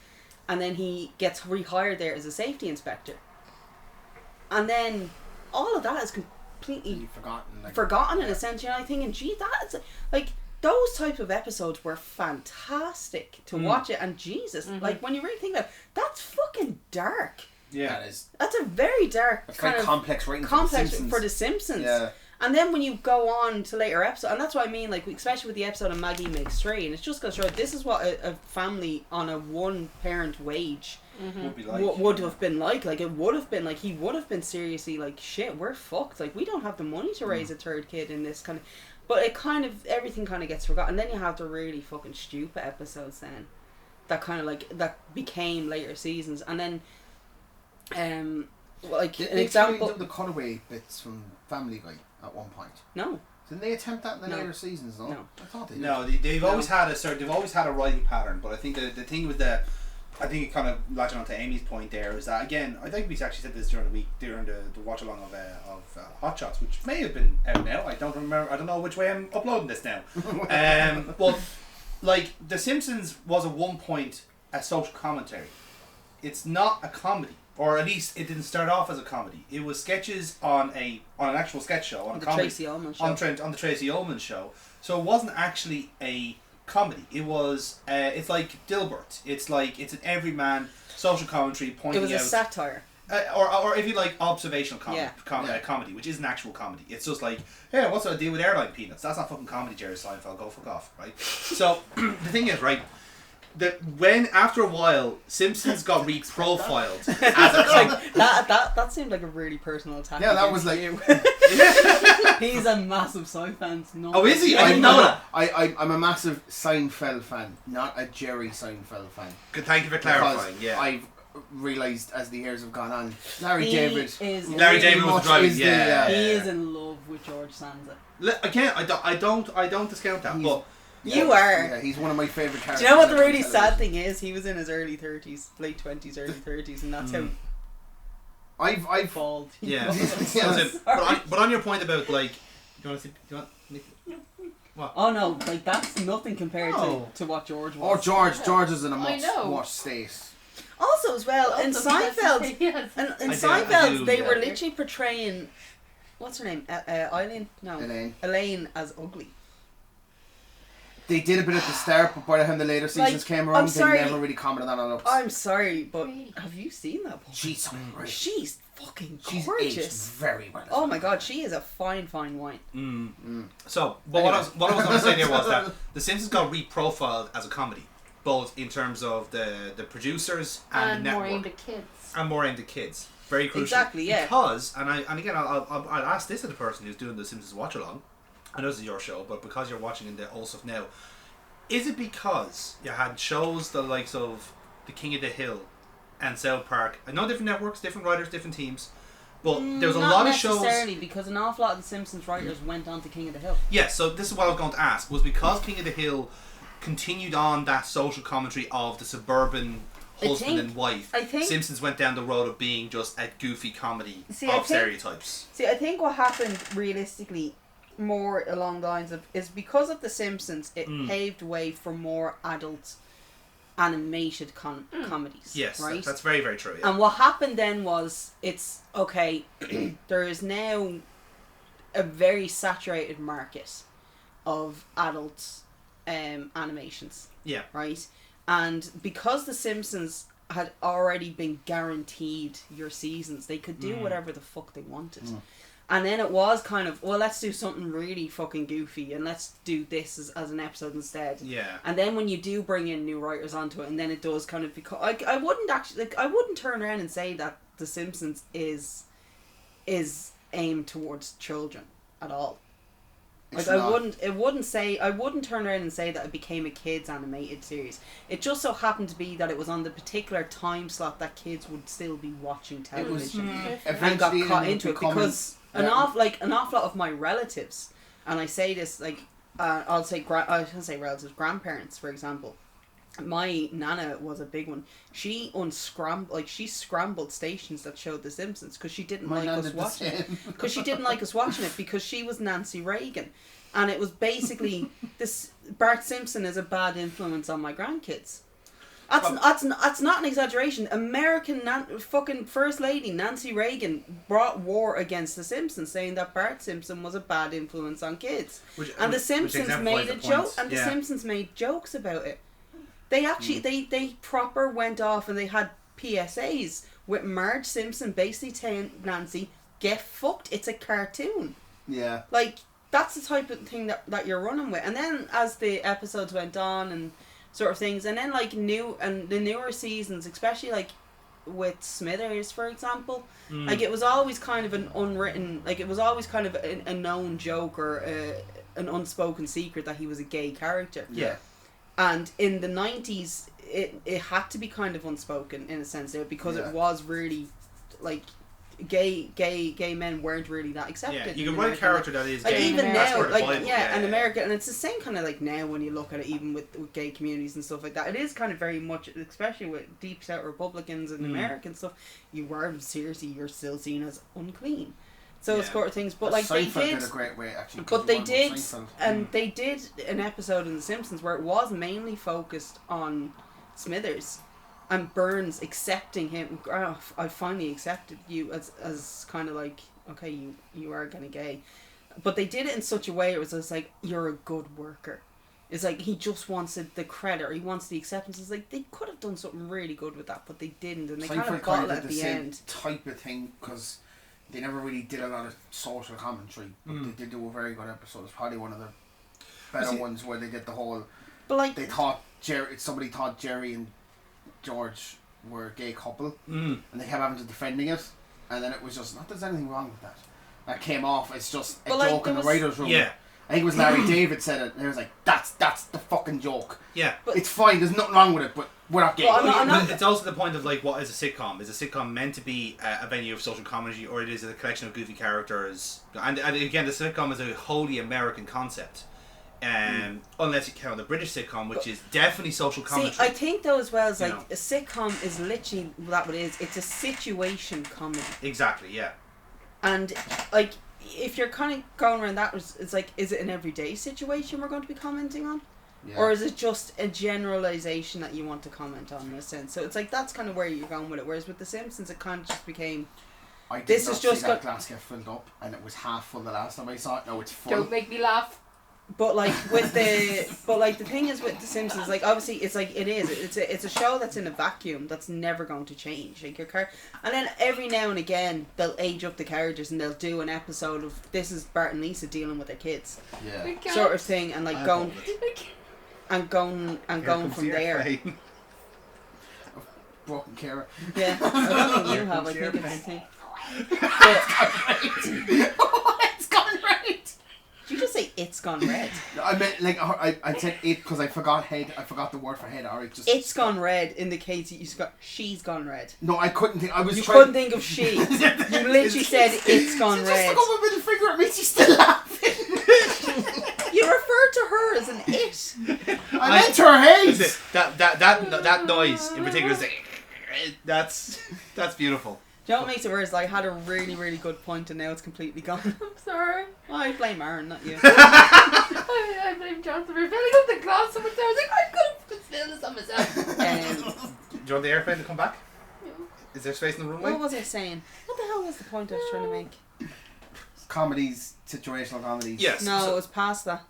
and then he gets rehired there as a safety inspector, and then all of that is completely forgotten in a sense. You know, I'm thinking, gee, that's like those type of episodes were fantastic to watch it, and Jesus, like when you really think about it, that's fucking dark. Yeah, that's a very dark kind of complex writing for the Simpsons. Yeah. And then when you go on to later episodes, and that's what I mean, like especially with the episode of Maggie Makes 3, and it's just going to show this is what a family on a one-parent wage would have been like. Like it would have been like he would have been seriously like, shit, we're fucked. Like we don't have the money to raise a third kid in this kind of. But it kind of everything kind of gets forgotten. And then you have the really fucking stupid episodes then, that kind of like that became later seasons, and then, like an example. The cutaway bits from Family Guy at one point. No. Didn't they attempt that in the later seasons? No. I thought they did. No, they've always had a writing pattern, but I think the thing with I think it kind of latching on to Amy's point there is that again, I think we actually said this during the week during the watch along of Hot Shots, which may have been out now. I don't remember. I don't know which way I'm uploading this now. But like The Simpsons was at one point a social commentary. It's not a comedy. Or at least it didn't start off as a comedy. It was sketches on an actual sketch show on a comedy Tracy Ullman show. on the Tracy Ullman show. So it wasn't actually a comedy. It was it's like Dilbert. It's an everyman social commentary It pointing was a out satire. or if you like observational Yeah. comedy, which isn't actual comedy. It's just like, hey, what's the deal with airline peanuts? That's not fucking comedy, Jerry Seinfeld. Go fuck off, right? So the thing is, right, that when after a while Simpsons got reprofiled as a Like that seemed like a really personal attack. Yeah, that against was like- you. He's a massive Seinfeld. No. Oh, is he? I didn't know that. I'm a massive Seinfeld fan, not a Jerry Seinfeld fan. Good, thank you for Because clarifying. Yeah. I've realised as the years have gone on, Larry He David. is. Larry David was much driving. is Yeah. the, He is in love with George Sansa. Again, I don't discount that, He's- but You are. Yeah, he's one of my favourite Do characters. you know what the ever on really sad television. thing is? He was in his early 30s, late 20s, early 30s, and that's how I've bald he yeah. was. Yes. But on your point about like, do you want to see? Do you want? Oh no, like that's nothing compared No. to what George Oh, was. George is in a I know. much state. Also, as well, in Also, Seinfeld, yes. in I Seinfeld, do, they yeah. were literally portraying, what's her name? Eileen? No. Elaine as ugly. They did a bit at the start, but by the time the later seasons Like, came I'm around, sorry. they never really commented on her looks. I'm sorry, but Really? have you seen that woman? She's great. She's fucking She's aged gorgeous. very well. Oh my god, she is a fine wine. So, but what I was going to say there was that The Simpsons got reprofiled as a comedy, both in terms of the producers and the more network, aimed at kids. and more aimed at kids. Very crucial. Exactly, yeah. Because, and again, I'll ask this to the person who's doing the Simpsons watch along. I know this is your show, but because you're watching in the old stuff now, is it because you had shows the likes of The King of the Hill and South Park? I know different networks, different writers, different teams, but there's a Not lot of shows. necessarily, because an awful lot of the Simpsons writers went on to King of the Hill. Yeah, so this is what I was going to ask. Was because King of the Hill continued on that social commentary of the suburban husband and wife, I think- Simpsons went down the road of being just a goofy comedy See, I of think- stereotypes. See, I think what happened realistically, more along the lines of, is because of The Simpsons, it paved way for more adult animated comedies. Yes, right? that's very, very true. Yeah. And what happened then was, it's okay. There is now a very saturated market of adult animations, Yeah. right? And because The Simpsons had already been guaranteed your seasons, they could do whatever the fuck they wanted. And then it was kind of, well, let's do something really fucking goofy and let's do this as an episode instead. Yeah. And then when you do bring in new writers onto it, and then it does kind of become, I wouldn't actually, I wouldn't turn around and say that The Simpsons is aimed towards children at all. It's Like, not. I wouldn't turn around and say that it became a kids animated series. It just so happened to be that it was on the particular time slot that kids would still be watching It was television. And got eventually caught ended into up it becoming- because an awful lot of my relatives, and I say this like I shouldn't say relatives, grandparents, for example. My nana was a big one. She scrambled stations that showed The Simpsons because she didn't My like nan us did the watching it. same. Because she didn't like us watching it because she was Nancy Reagan, and it was basically this Bart Simpson is a bad influence on my grandkids. That's not an exaggeration. American fucking First Lady Nancy Reagan brought war against The Simpsons, saying that Bart Simpson was a bad influence on kids. And The Simpsons made a joke. And The Simpsons made jokes about it. They actually they proper went off and they had PSAs with Marge Simpson basically telling Nancy, "Get fucked. It's a cartoon." Yeah. Like, that's the type of thing that you're running with. And then as the episodes went on and sort of things, and then like the newer seasons, especially like with Smithers, for example, like it was always kind of an unwritten, like it was always kind of a known joke or an unspoken secret that he was a gay character. Yeah. And in the 90s, it had to be kind of unspoken in a sense there, because it was really like gay men weren't really that accepted. Yeah, you in can write a America. character that is Like gay. even that's now, where the like Bible- and America, and it's the same kind of like now when you look at it, even with gay communities and stuff like that. It is kind of very much, especially with deep set Republicans and American stuff. You are seriously, you're still seen as unclean. So it's Yeah. sort of things, but like they Seinfeld did, did a great way actually. but they because did, one was Seinfeld. and they did an episode in The Simpsons where it was mainly focused on Smithers and Burns accepting him. Oh, I finally accepted you as kind of like, okay, you are kind of gay, but they did it in such a way it was just like, you're a good worker, It's like he just wants the credit, or he wants the acceptance. It's like they could have done something really good with that, but they didn't, and they kind of bottled it at the end. Type of thing, because they never really did a lot of social commentary, but they did do a very good episode. It's probably one of the better ones where they did the whole. But like they thought somebody thought Jerry and George were a gay couple, and they kept having to defending it, and then it was just not. There's anything wrong with that. That came off. It's just a joke in the writers' room. Yeah. I think it was Larry David said it, and he was like, "That's the fucking joke. Yeah, but it's fine. There's nothing wrong with it, but we're not gay." But it's also the point of like, what is a sitcom? Is a sitcom meant to be a venue of social comedy, or it is a collection of goofy characters? And again, the sitcom is a wholly American concept, unless you count the British sitcom, which is definitely social commentary. See, I think though as well as like a sitcom is literally that what it is. It's a situation comedy. Exactly. Yeah. And like, if you're kind of going around that, it's like, is it an everyday situation we're going to be commenting on? Yeah. Or is it just a generalization that you want to comment on in a sense? So it's like, that's kind of where you're going with it. Whereas with The Simpsons, it kind of just became... I did not see that glass get filled up, and it was half full the last time I saw it. No, it's full. Don't make me laugh. But like with the thing is with The Simpsons, like obviously it's like it's a show that's in a vacuum that's never going to change. Like and then every now and again they'll age up the characters and they'll do an episode of this is Bart and Lisa dealing with their kids, sort of thing, and like going from there. Broken Kara. Yeah, I don't think you have. I think it's the thing. It's gone right. Did you just say it's gone red? I meant like I said it because I forgot head. I forgot the word for head. Or it's gone red indicates that she's gone red. No, I couldn't think. You couldn't think of she. You literally said it's gone red. Just look up a middle finger at me. She's still laughing. You refer to her as an it. I meant her head. That noise in particular is that's beautiful. Do you know what makes it worse? I had a really, really good point and now it's completely gone. I'm sorry. I blame Aaron, not you. I blame Jonathan for filling up the glass so much. I was like, I could have spilled this on myself. Do you want the airplane to come back? No. Is there space in the runway? What was I saying? What the hell was the point I was trying to make? Comedies, situational comedies. Yes. No, it was past that.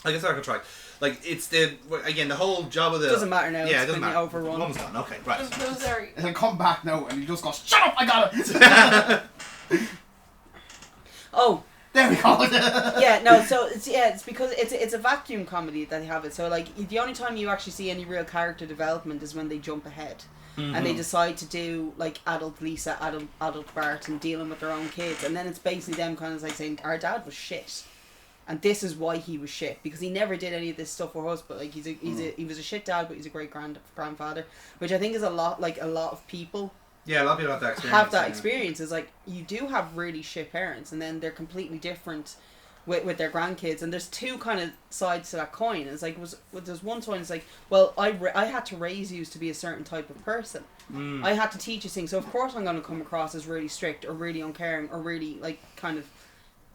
I guess I could try. Like, it's the whole job of the... Doesn't matter now. Yeah, it's it doesn't matter. Overrun. One's done. Okay, right. I'm so sorry. And then come back now and you just go, shut up, I got it. Oh. There we go. Yeah, no, so it's because it's a vacuum comedy that they have it. So like the only time you actually see any real character development is when they jump ahead. Mm-hmm. And they decide to do like adult Lisa, adult Bart, and dealing with their own kids, and then it's basically them kind of like saying our dad was shit. And this is why he was shit, because he never did any of this stuff for us. But like he was a shit dad, but he's a great grandfather, which I think is a lot of people. Yeah, a lot of people have that experience. It's like you do have really shit parents, and then they're completely different with their grandkids. And there's two kind of sides to that coin. It's like there's one side. It's like, well, I had to raise you to be a certain type of person. I had to teach you things, so of course I'm going to come across as really strict or really uncaring or really like kind of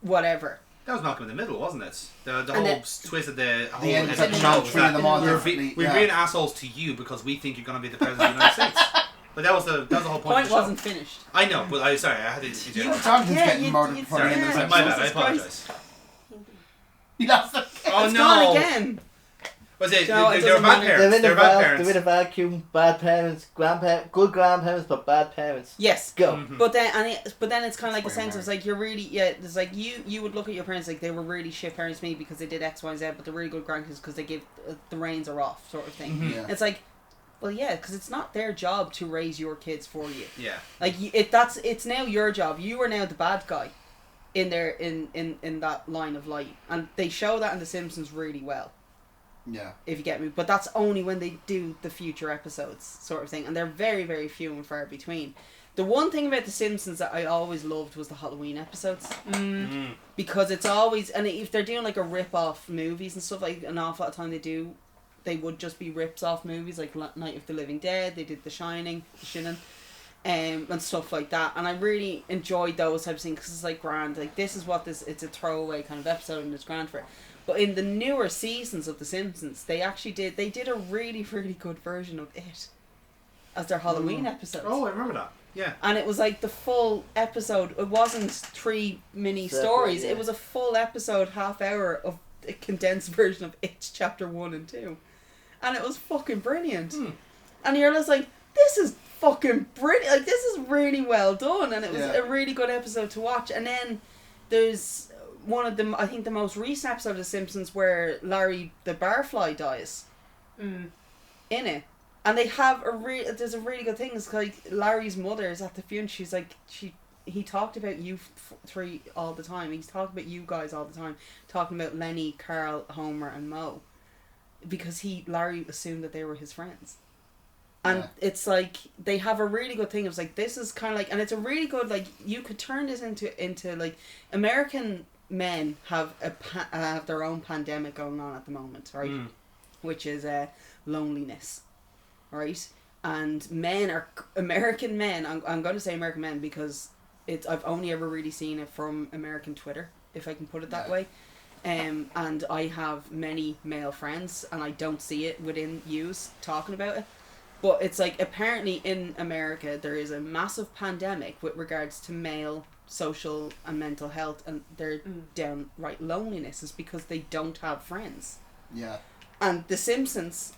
whatever. That was Malcolm in the Middle, wasn't it? The whole twist of the whole end of of the show was that we're being assholes to you because we think you're going to be the president of the United States. But that was the whole point. Point of the wasn't finished. I know, but I had to. Jonathan's getting murdered before the end of the my bad. I apologise. You lost it. Oh it's no! Gone again. Was it? No, they were bad parents. They were bad parents. They're in a vacuum. Bad parents. Good grandparents, but bad parents. Yes. Go. Mm-hmm. But then it's kind of like the sense of like you're really it's like you would look at your parents like they were really shit parents to me because they did X, Y, and Z, but they're really good grandkids because they give the reins are off sort of thing. Mm-hmm. Yeah. It's like, well, yeah, because it's not their job to raise your kids for you. Yeah. Like it's now your job. You are now the bad guy, in that line of light, and they show that in The Simpsons really well. Yeah. If you get me. But that's only when they do the future episodes sort of thing. And they're very, very few and far between. The one thing about The Simpsons that I always loved was the Halloween episodes. Because it's always... And if they're doing like a rip-off movies and stuff, like an awful lot of time they would just be rips off movies like Night of the Living Dead. They did The Shining, The Shining, and stuff like that. And I really enjoyed those types of things because it's like grand. Like this is what it's a throwaway kind of episode and it's grand for it. But in the newer seasons of The Simpsons, they did a really, really good version of it as their Halloween episode. Oh, I remember that. Yeah. And it was like the full episode. It wasn't 3 mini stories. Yeah. It was a full episode, half hour of a condensed version of It Chapter 1 and 2. And it was fucking brilliant. And you're just like, this is fucking brilliant. Like, this is really well done. And it was a really good episode to watch. And then there's one of them, I think the most recent episode of The Simpsons where Larry the Barfly dies. In it. And they have there's a really good thing. It's like Larry's mother is at the funeral. She's like, he talked about you three all the time. He's talking about you guys all the time. Talking about Lenny, Carl, Homer and Moe. Because Larry assumed that they were his friends. And it's like, they have a really good thing. It's like, this is kind of like, and it's a really good, like, you could turn this into like, American men have have their own pandemic going on at the moment, right? Which is loneliness, right? And American men, I'm going to say American men because I've only ever really seen it from American Twitter, if I can put it that way. And I have many male friends and I don't see it within yous talking about it. But it's like, apparently in America there is a massive pandemic with regards to male social and mental health, and their downright loneliness is because they don't have friends. Yeah. And The Simpsons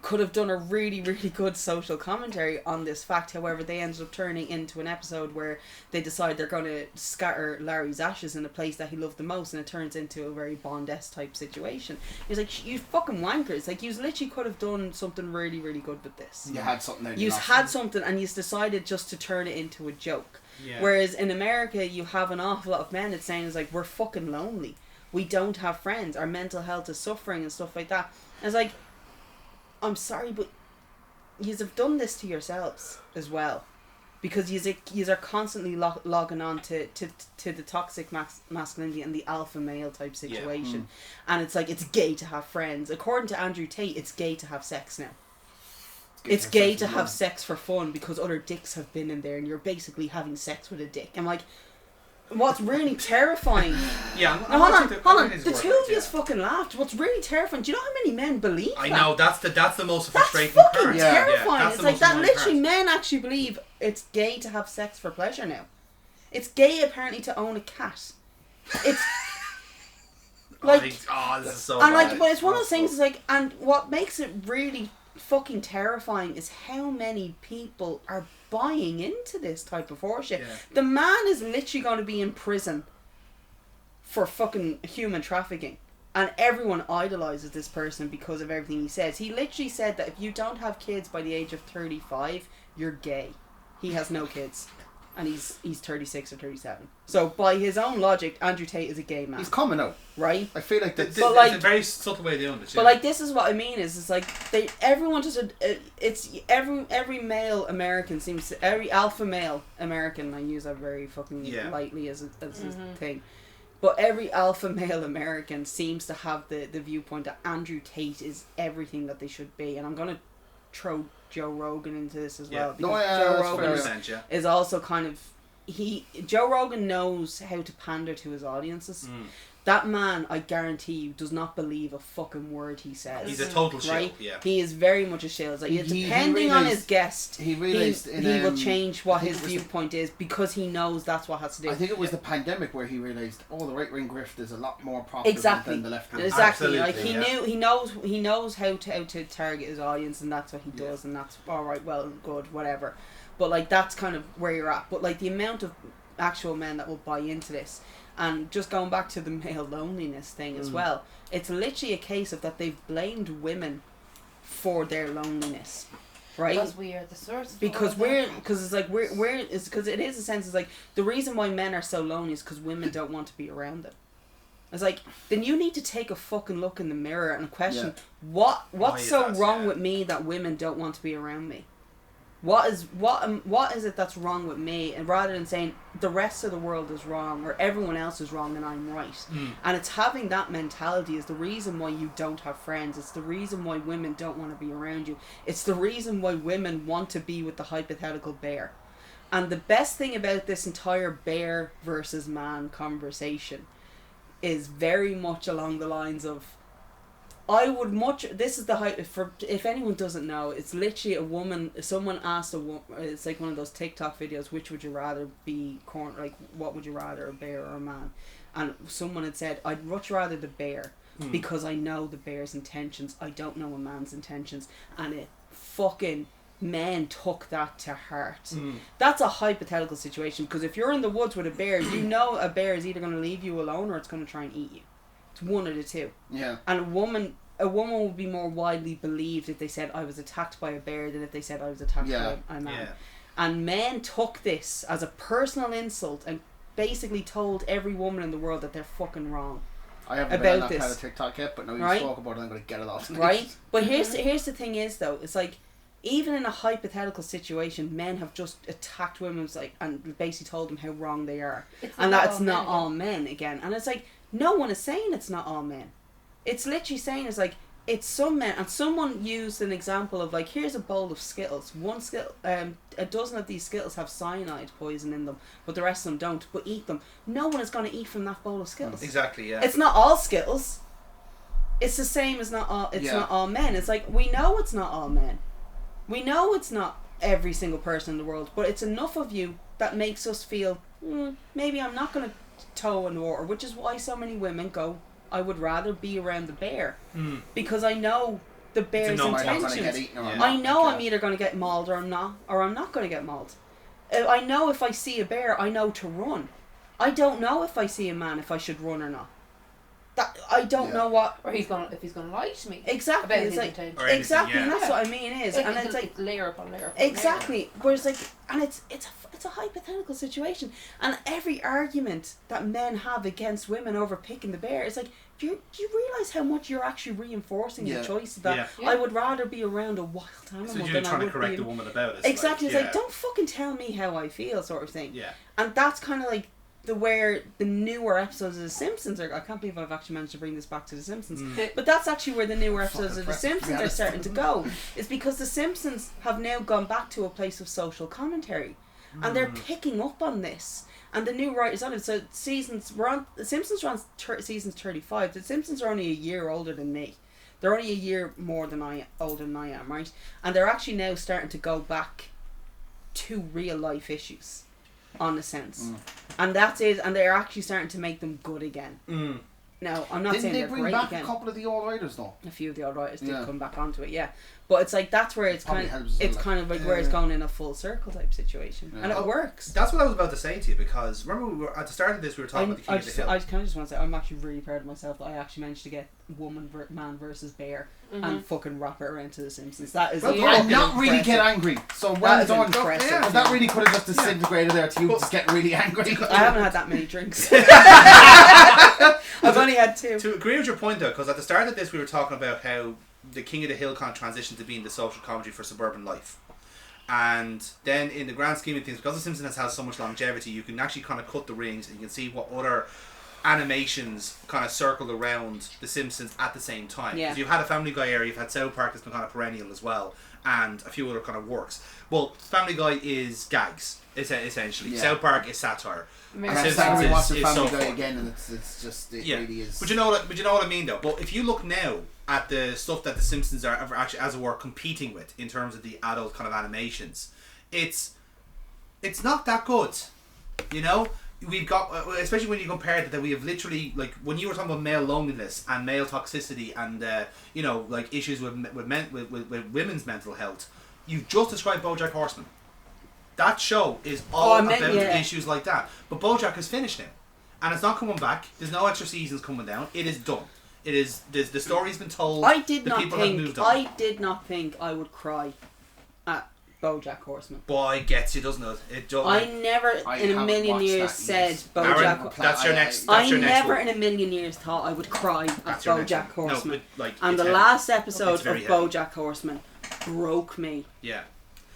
could have done a really, really good social commentary on this fact. However, they ended up turning into an episode where they decide they're going to scatter Larry's ashes in a place that he loved the most, and it turns into a very Bond-esque type situation. He's like, you fucking wankers. Like, you literally could have done something really, really good with this. You had something there. You had something, and you decided just to turn it into a joke. Yeah. Whereas in America, you have an awful lot of men that saying, like, we're fucking lonely. We don't have friends. Our mental health is suffering and stuff like that. And it's like, I'm sorry, but yous have done this to yourselves as well, because yous are constantly logging on to the toxic masculinity and the alpha male type situation, and it's like, it's gay to have friends. According to Andrew Tate, it's gay to have sex now. It's gay to have sex for fun because other dicks have been in there, and you're basically having sex with a dick. I'm like, what's really terrifying... hold on. The two of you fucking laughed. What's really terrifying... Do you know how many men believe that? I know, that's the most frustrating part. That's fucking terrifying. It's like, that literally, men actually believe it's gay to have sex for pleasure now. It's gay, apparently, to own a cat. It's... like... this is so and bad. like, but it's one of those things, it's like... And what makes it really fucking terrifying is how many people are buying into this type of horseshit. The man is literally going to be in prison for fucking human trafficking, and everyone idolizes this person because of everything he says. He literally said that if you don't have kids by the age of 35, you're gay. He has no kids, and he's 36 or 37. So by his own logic, Andrew Tate is a gay man. He's coming out, right? I feel like it's a very subtle way of doing it. But like, this is what I mean. It's like everyone just it's every male American seems to, every alpha male American, I use that very fucking lightly as a thing, but every alpha male American seems to have the viewpoint that Andrew Tate is everything that they should be, and I'm gonna throw Joe Rogan into this as well, because Joe Rogan is also kind of... Joe Rogan knows how to pander to his audiences. That man, I guarantee you, does not believe a fucking word he says. He's a total shill, He is very much a shill. It's like, depending on his guest, he will change what his viewpoint is, because he knows that's what has to do. I think it was the pandemic where he realised, the right wing grift is a lot more profitable than the left wing. Exactly. Like, he knows how to target his audience, and that's what he does, and that's alright, well, good, whatever. But like, that's kind of where you're at. But like, the amount of actual men that will buy into this, and just going back to the male loneliness thing as well, it's literally a case of that they've blamed women for their loneliness, right? Because we are the source. Because it's like because it is a sense. It's like, the reason why men are so lonely is because women don't want to be around them. It's like, then you need to take a fucking look in the mirror and question what's so wrong with me that women don't want to be around me. What is it that's wrong with me? And rather than saying the rest of the world is wrong, or everyone else is wrong and I'm right. And it's having that mentality is the reason why you don't have friends. It's the reason why women don't want to be around you. It's the reason why women want to be with the hypothetical bear. And the best thing about this entire bear versus man conversation is very much along the lines of, this is the height, for if anyone doesn't know, it's literally someone asked a woman, it's like one of those TikTok videos, which would you rather be, like, what would you rather, a bear or a man? and someone had said, I'd much rather the bear because I know the bear's intentions. I don't know a man's intentions. And it fucking men took that to heart. That's a hypothetical situation, because if you're in the woods with a bear, you know a bear is either going to leave you alone or it's going to try and eat you. It's one of the two. Yeah. And a woman would be more widely believed if they said I was attacked by a bear than if they said I was attacked by a man. Yeah. And men took this as a personal insult and basically told every woman in the world that they're fucking wrong. I haven't been on about that kind this. of TikTok yet, but now you Right? spoke about it, I'm going to get it off. Right? But here's the thing is, though, it's like, even in a hypothetical situation, men have just attacked women and basically told them how wrong they are. And that's not all men again. And it's like, no one is saying it's not all men. It's literally saying it's like, it's some men. And someone used an example of like, here's a bowl of Skittles. A dozen of these Skittles have cyanide poison in them, but the rest of them don't. But eat them. No one is going to eat from that bowl of Skittles. Exactly, yeah. It's not all Skittles. It's the same as not all. It's not all men. It's like, we know it's not all men. We know it's not every single person in the world, but it's enough of you that makes us feel, maybe I'm not going to toe in the water, which is why so many women go, I would rather be around the bear, because I know the bear's intentions. I know I'm either going to get mauled or I'm not going to get mauled. I know if I see a bear, I know to run. I don't know if I see a man if I should run or not. That I don't know what, or if he's gonna lie to me. Exactly, about it's his like intentions. exactly, and that's what I mean is, and it's like layer upon layer. Exactly. Whereas like, and it's a hypothetical situation, and every argument that men have against women over picking the bear is like, do you realise how much you're actually reinforcing your choice that I would rather be around a wild animal so you're than trying I would to correct be the woman about it. Exactly. It's like, don't fucking tell me how I feel, sort of thing. Yeah. And that's kind of like where the newer episodes of The Simpsons are. I can't believe I've actually managed to bring this back to The Simpsons. But that's actually where the newer episodes of The Simpsons are starting to go. Is because The Simpsons have now gone back to a place of social commentary. And they're picking up on this. And the new writers on it. So The Simpsons are on season 35. The Simpsons are only a year older than me. They're only a year more than older than I am, right? And they're actually now starting to go back to real life issues. On a sense, and that's it, and they're actually starting to make them good again. Now, I'm not saying they're great again. Didn't they bring back a couple of the old writers though? A few of the old writers did come back onto it, but it's like that's where it's kind of like where it's going in a full circle type situation, and it works. That's what I was about to say to you, because remember we were at the start of this we were talking about the King of the Hill. I kind of just want to say I'm actually really proud of myself that I actually managed to get man versus bear and fucking wrap it around to The Simpsons. That is and not really get angry. So well done. But that really could have just disintegrated there to you just getting really angry. I haven't had that many drinks. I've only had 2. To agree with your point though, because at the start of this we were talking about how the King of the Hill kind of transitioned to being the social comedy for suburban life. And then in the grand scheme of things, because The Simpsons has so much longevity, you can actually kind of cut the rings and you can see what other animations kind of circled around The Simpsons at the same time. Yeah. So you've had a Family Guy era, you've had South Park that's been kind of perennial as well, and a few other kind of works. Well, Family Guy is gags, essentially. Yeah. South Park is satire. And I'm starting to watch the Family Guy again, and it's just really is. But you know what I mean though. But if you look now at the stuff that The Simpsons are actually, as it were, competing with in terms of the adult kind of animations, it's not that good. You know, we've got, especially when you compare that we have literally, like when you were talking about male loneliness and male toxicity and you know, like issues with women's mental health, you've just described BoJack Horseman. That show is all about issues like that. But BoJack has finished now, and it's not coming back. There's no extra seasons coming down. It is done. It is the story's been told. I did not think I would cry at BoJack Horseman. Boy, it gets you, doesn't it? It does. I never in a million years said BoJack. That's your next. I never in a million years thought I would cry at BoJack Horseman. No, but, and the last episode of BoJack Horseman broke me. Yeah.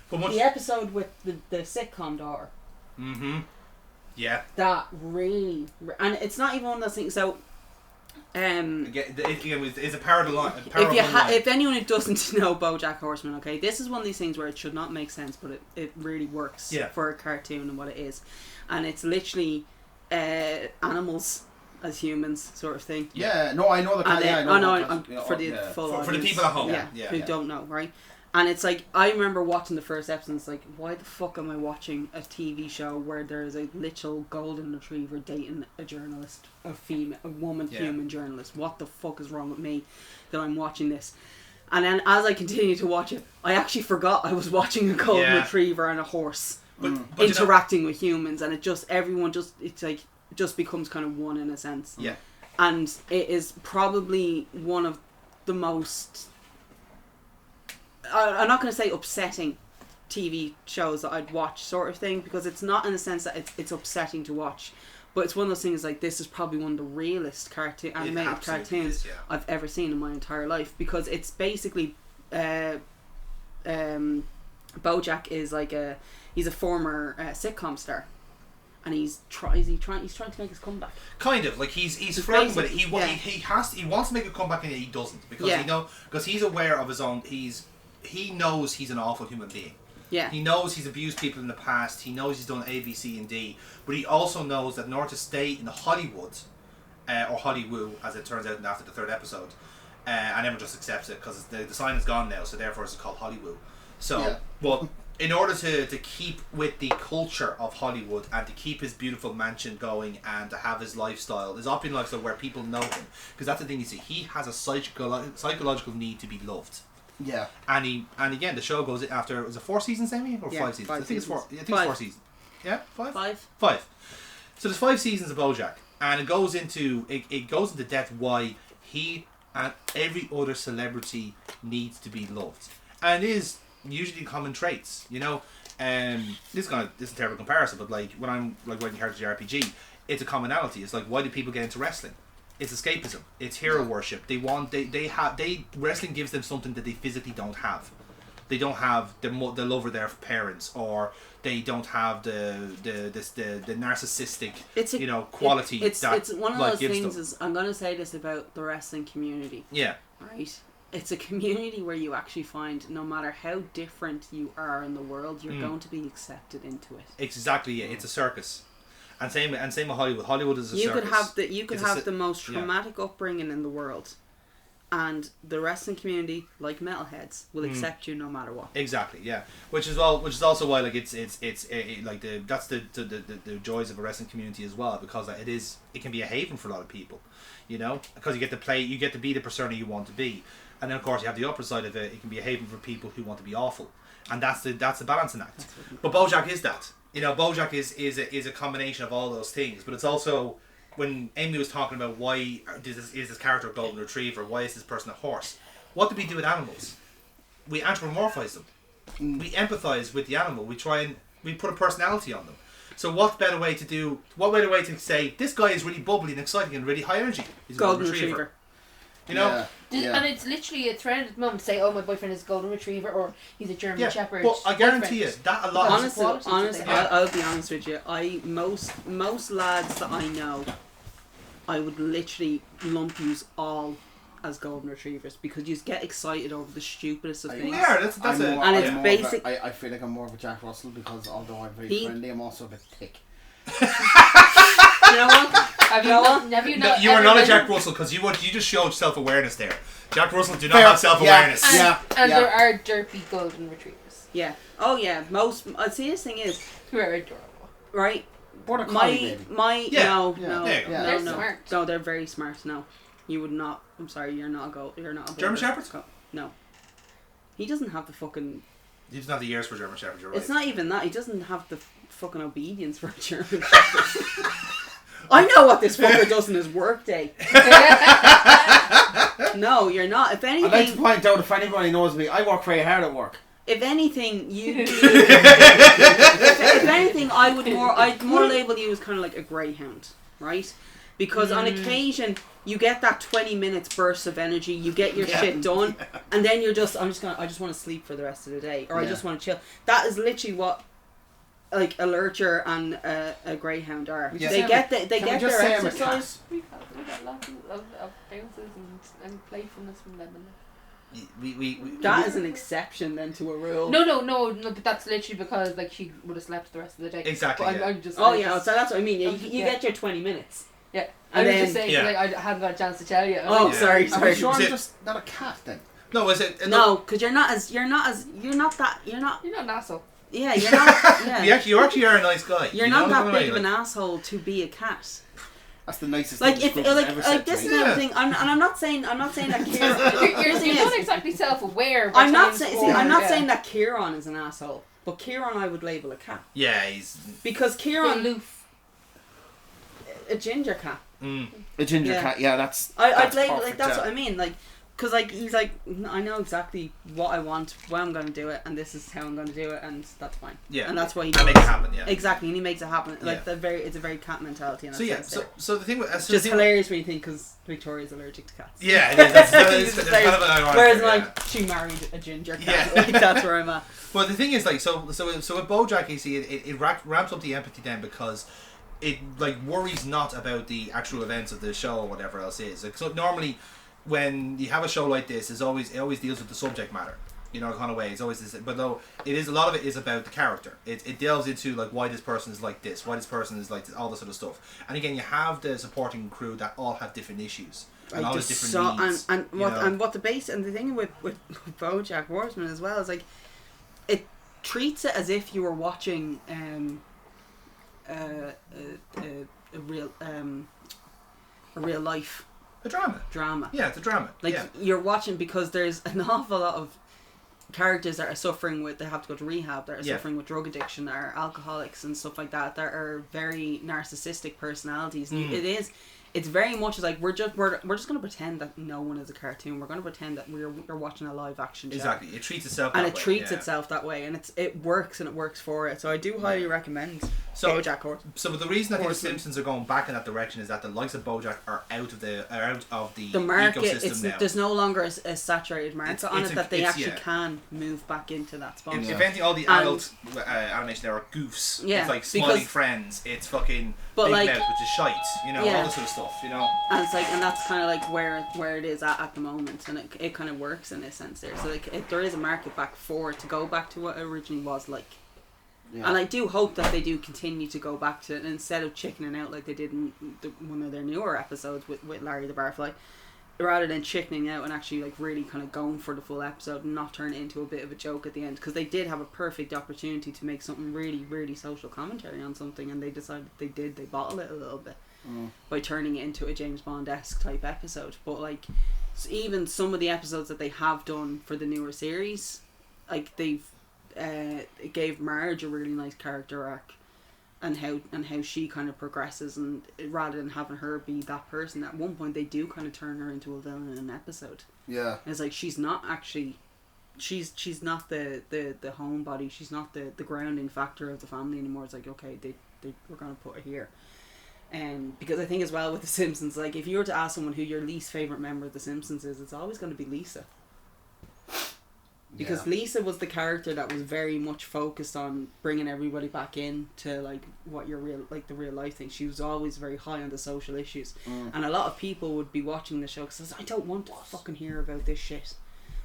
But the episode with the sitcom daughter. Yeah. That really, and it's not even one of those things. So, it's a parallel. If anyone who doesn't know BoJack Horseman, okay, this is one of these things where it should not make sense, but it really works for a cartoon and what it is, and it's literally animals as humans, sort of thing. Yeah, no, I know the for the full audience, for the people at home, who don't know, right? And it's like, I remember watching the first episode, and it's like, why the fuck am I watching a TV show where there's a literal golden retriever dating a journalist, a woman human journalist? What the fuck is wrong with me that I'm watching this? And then as I continued to watch it, I actually forgot I was watching a golden retriever and a horse but interacting with humans, and everyone just becomes kind of one in a sense. Yeah. And it is probably one of the most... I'm not going to say upsetting TV shows that I'd watch sort of thing, because it's not in the sense that it's upsetting to watch, but it's one of those things like, this is probably one of the realest animated cartoons I've ever seen in my entire life, because it's basically BoJack is like he's a former sitcom star, and he's trying to make his comeback. Kind of like he's flirting with it. He wants to make a comeback, and he doesn't, because he's aware of his own. He knows he's an awful human being. Yeah. He knows he's abused people in the past. He knows he's done A, B, C, and D. But he also knows that in order to stay in Hollywood, or Hollywood, as it turns out after the third episode, and everyone just accepts it because the sign is gone now, so therefore it's called Hollywood. So, but in order to keep with the culture of Hollywood and to keep his beautiful mansion going and to have his lifestyle, his opulent lifestyle where people know him, because that's the thing, you see, he has a psychological need to be loved. Yeah. And again, the show goes after, was it 4 seasons, Amy? Or 5 seasons? I think it's 4. I think it's 4 seasons. Yeah? 5? 5. So there's 5 seasons of BoJack, and it goes into depth why he and every other celebrity needs to be loved. And it is usually common traits, you know. This is a terrible comparison, but like when I'm like writing Heritage RPG, it's a commonality. It's like, why do people get into wrestling? It's escapism. It's hero worship. Wrestling gives them something that they physically don't have. They don't have the love of their parents, or they don't have the narcissistic quality. It's one of those things. Them. Is I'm going to say this about the wrestling community. Yeah. Right. It's a community where you actually find, no matter how different you are in the world, you're going to be accepted into it. Exactly. Yeah. It's a circus. And same with Hollywood. Hollywood is a circus. You could have the most traumatic upbringing in the world, and the wrestling community, like metalheads, will accept you no matter what. Exactly, yeah. Which is also why like it's like that's the joys of a wrestling community as well, because it can be a haven for a lot of people, you know, because you get to be the persona you want to be, and then of course you have the opposite side of it. It can be a haven for people who want to be awful, and that's the balancing act. But BoJack is that. You know, BoJack is a combination of all those things, but it's also, when Amy was talking about why is this character a golden retriever, why is this person a horse? What do we do with animals? We anthropomorphize them. We empathize with the animal. We put a personality on them. So what better way to say this guy is really bubbly and exciting and really high energy? He's a golden retriever. You know? Yeah. And it's literally a trend at the moment to say, oh, my boyfriend is a golden retriever, or he's a German Shepherd. But I guarantee you that a lot. Honestly, I'll be honest with you. Most lads that I know, I would literally lump yous all as golden retrievers, because you get excited over the stupidest of things. Yeah, that's it. And it's basic. I feel like I'm more of a Jack Russell, because although I'm very friendly, I'm also a bit thick. You know what? You are not a Jack Russell, because you just showed self-awareness there. Jack Russell do not have self-awareness. And there are derpy golden retrievers. Yeah. Oh yeah. Most. See, this thing is, who are adorable. Right. Border collie, baby. No. They're smart. No, they're very smart. No, you would not. I'm sorry, you're not a German Shepherds? No. He doesn't have the fucking. He doesn't have the ears for German Shepherds. You're right. It's not even that. He doesn't have the fucking obedience for a German Shepherd. I know what this fucker does in his work day. No, you're not. If anything, I'd like to point out, if anybody knows me, I work very hard at work. If anything, if anything, I'd more label you as kind of like a greyhound, right? Because on occasion you get that 20 minutes burst of energy, you get your shit done, and then I just want to sleep for the rest of the day, or I just want to chill. That is literally what like a lurcher and a greyhound are. They get their exercise. We got lots of bounces and playfulness from them. That is an exception then to a rule. No, but that's literally because like she would have slept the rest of the day. Exactly. But I'm just, so that's what I mean. You get your 20 minutes. Yeah. And I was just saying, like, I haven't got a chance to tell you. Sorry. I'm sure I'm just not a cat then. No, is it? No, because you're not an asshole. Yeah, you're not. Yeah. you actually are a nice guy. You're not that big of an asshole to be a cat. That's the nicest like thing if Scrubs has ever said this to is me. another thing. I'm not saying that Kieran. You're not exactly self-aware. I'm not saying that Kieran is an asshole, but Kieran I would label a cat. Yeah, he's because Kieran aloof. A ginger cat. A ginger cat. Yeah, that's. I'd label like that's what I mean. Like. Because like he's like, I know exactly what I want, when I'm going to do it, and this is how I'm going to do it, and that's fine. Yeah, and that's why he makes it happen. Yeah, exactly, and he makes it happen. Like it's a very cat mentality. In that sense so the thing with it's just hilarious when you think because Victoria's allergic to cats. Yeah, it is. It's kind of an ironic. Whereas like she married a ginger cat. Yeah. Like that's where I'm at. Well, the thing is like so with BoJack, you see it ramps up the empathy then because it like worries not about the actual events of the show or whatever else is. Like, so normally, when you have a show like this, it always deals with the subject matter, kind of way. It's always this, but no, it is a lot of it is about the character. It delves into like why this person is like this, why this person is like this, all this sort of stuff. And again, you have the supporting crew that all have different issues and all different needs. And what the base and the thing with BoJack Horseman as well is like it treats it as if you were watching a real life. A drama. Yeah, it's a drama. Like you're watching because there's an awful lot of characters that are suffering with, they have to go to rehab, that are suffering with drug addiction, that are alcoholics and stuff like that, that are very narcissistic personalities. And it's very much like we're just going to pretend that no one is a cartoon. We're going to pretend that we're watching a live action show. Exactly. It treats itself and that it way. treats itself that way, and it works, and it works for it. So I do highly recommend BoJack Horseman. So the reason I think the Simpsons are going back in that direction is that the likes of BoJack are out of the market. Ecosystem now. There's no longer a saturated market on it that they actually can move back into that spot. If anything, all the adult animation there are goofs. Yeah, it's like Smiling Friends. It's fucking Big Mouth, which is shite. All this sort of stuff. And it's like, and that's kind of like where it is at the moment, and it kind of works in this sense there. So like, there is a market back for it to go back to what it originally was like. Yeah. And I do hope that they do continue to go back to it, and instead of chickening out like they did in one of their newer episodes with Larry the Barfly, rather than chickening out and actually like really kind of going for the full episode and not turn it into a bit of a joke at the end, because they did have a perfect opportunity to make something really, really social commentary on something, and they decided they bottled it a little bit by turning it into a James Bond-esque type episode. But like, even some of the episodes that they have done for the newer series, like they've it gave Marge a really nice character arc, and how she kind of progresses, and rather than having her be that person, at one point they do kind of turn her into a villain in an episode. Yeah, and it's like she's not actually, she's not the homebody, she's not the grounding factor of the family anymore. It's like, okay, we're gonna put her here. Because I think as well with the Simpsons, like if you were to ask someone who your least favourite member of the Simpsons is, it's always going to be Lisa. Because Lisa was the character that was very much focused on bringing everybody back in to like what your real, like the real life thing. She was always very high on the social issues, and a lot of people would be watching the show because I don't want to fucking hear about this shit.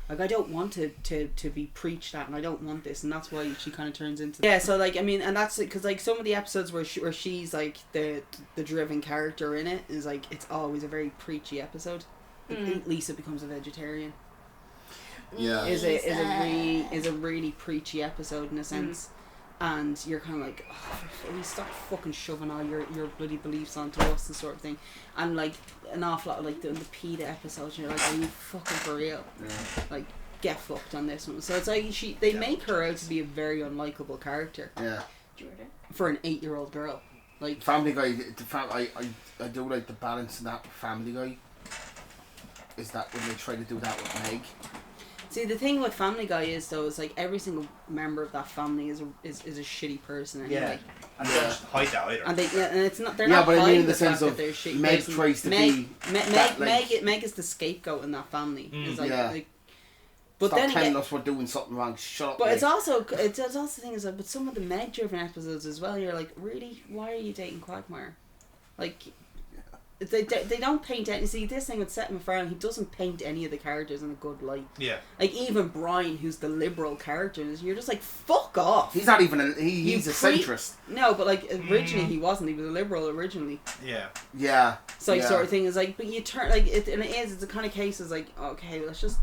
Like I don't want to be preached at, and I don't want this, and that's why she kind of turns into So like I mean, and that's because like some of the episodes where she's like the driven character in it is like it's always a very preachy episode. Like, Lisa becomes a vegetarian. Yeah, is a really preachy episode in a sense, and you're kind of like, oh, stop fucking shoving all your bloody beliefs onto us and sort of thing. And like an awful lot of like the PETA episodes, you're like, are you fucking for real? Like, get fucked on this one. So it's like they make her out to be a very unlikable character. Yeah, for an 8-year-old girl. Like Family Guy, I do like the balance in that with Family Guy. Is that when they try to do that with Meg? See, the thing with Family Guy is though, is like every single member of that family is a shitty person anyway. And they don't hide that either. And and it's not. They're not. But I mean in the the sense of Meg tries to be. Meg is the scapegoat in that family. It's like, but stop then telling us we're doing something wrong. Shut up. But it's also the thing is like, but some of the Meg-driven episodes as well. You're like, really? Why are you dating Quagmire? Like. They don't paint any. See, this thing with Seth MacFarlane, he doesn't paint any of the characters in a good light. Yeah. Like even Brian, who's the liberal character, you're just like, fuck off. He's not even he's a centrist. No, but like originally he wasn't. He was a liberal originally. Yeah. Yeah. So sort of thing is like, but you turn like it, and it's the kind of case is like, okay, let's just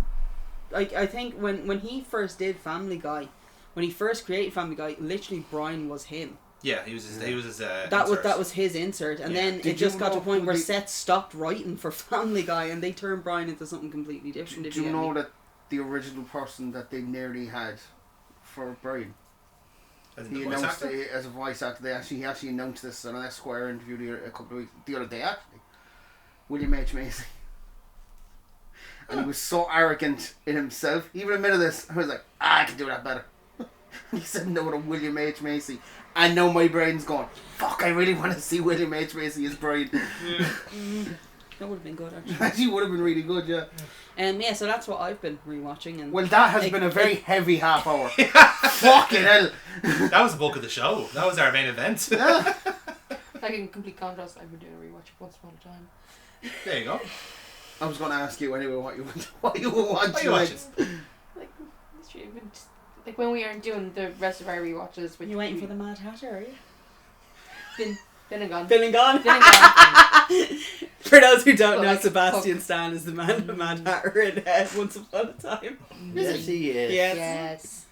like I think when he first did Family Guy, when he first created Family Guy, literally Brian was him. Yeah, he was his. He was his. That was his insert, and then it just got to a point where Seth stopped writing for Family Guy, and they turned Brian into something completely different. Do you know that the original person that they nearly had for Brian? He announced it as a voice actor. He actually announced this on an Esquire interview the other day. Actually, William H Macy, and he was so arrogant in himself. He even admitted this. I was like, I can do that better. He said no to William H Macy, and now my brain's going, fuck, I really want to see William H Macy as Brian. Yeah. That would have been good, actually. Actually, would have been really good, yeah. Yeah, so that's what I've been rewatching. And well, that has been a very heavy half hour. Fucking hell. That was the bulk of the show. That was our main event. Yeah. Like in complete contrast, I've been doing a rewatch of Once Upon a Time. There you go. I was going to ask you anyway what you were watching. What are you watching? Like, like when we aren't doing the rest of our rewatches. Are you waiting for the Mad Hatter, are you? Been and gone. Been and gone. Been and gone. For those who don't But know, like, Sebastian Stan is the Mad Hatter in Once Upon a Time. Yes, he is. Yes.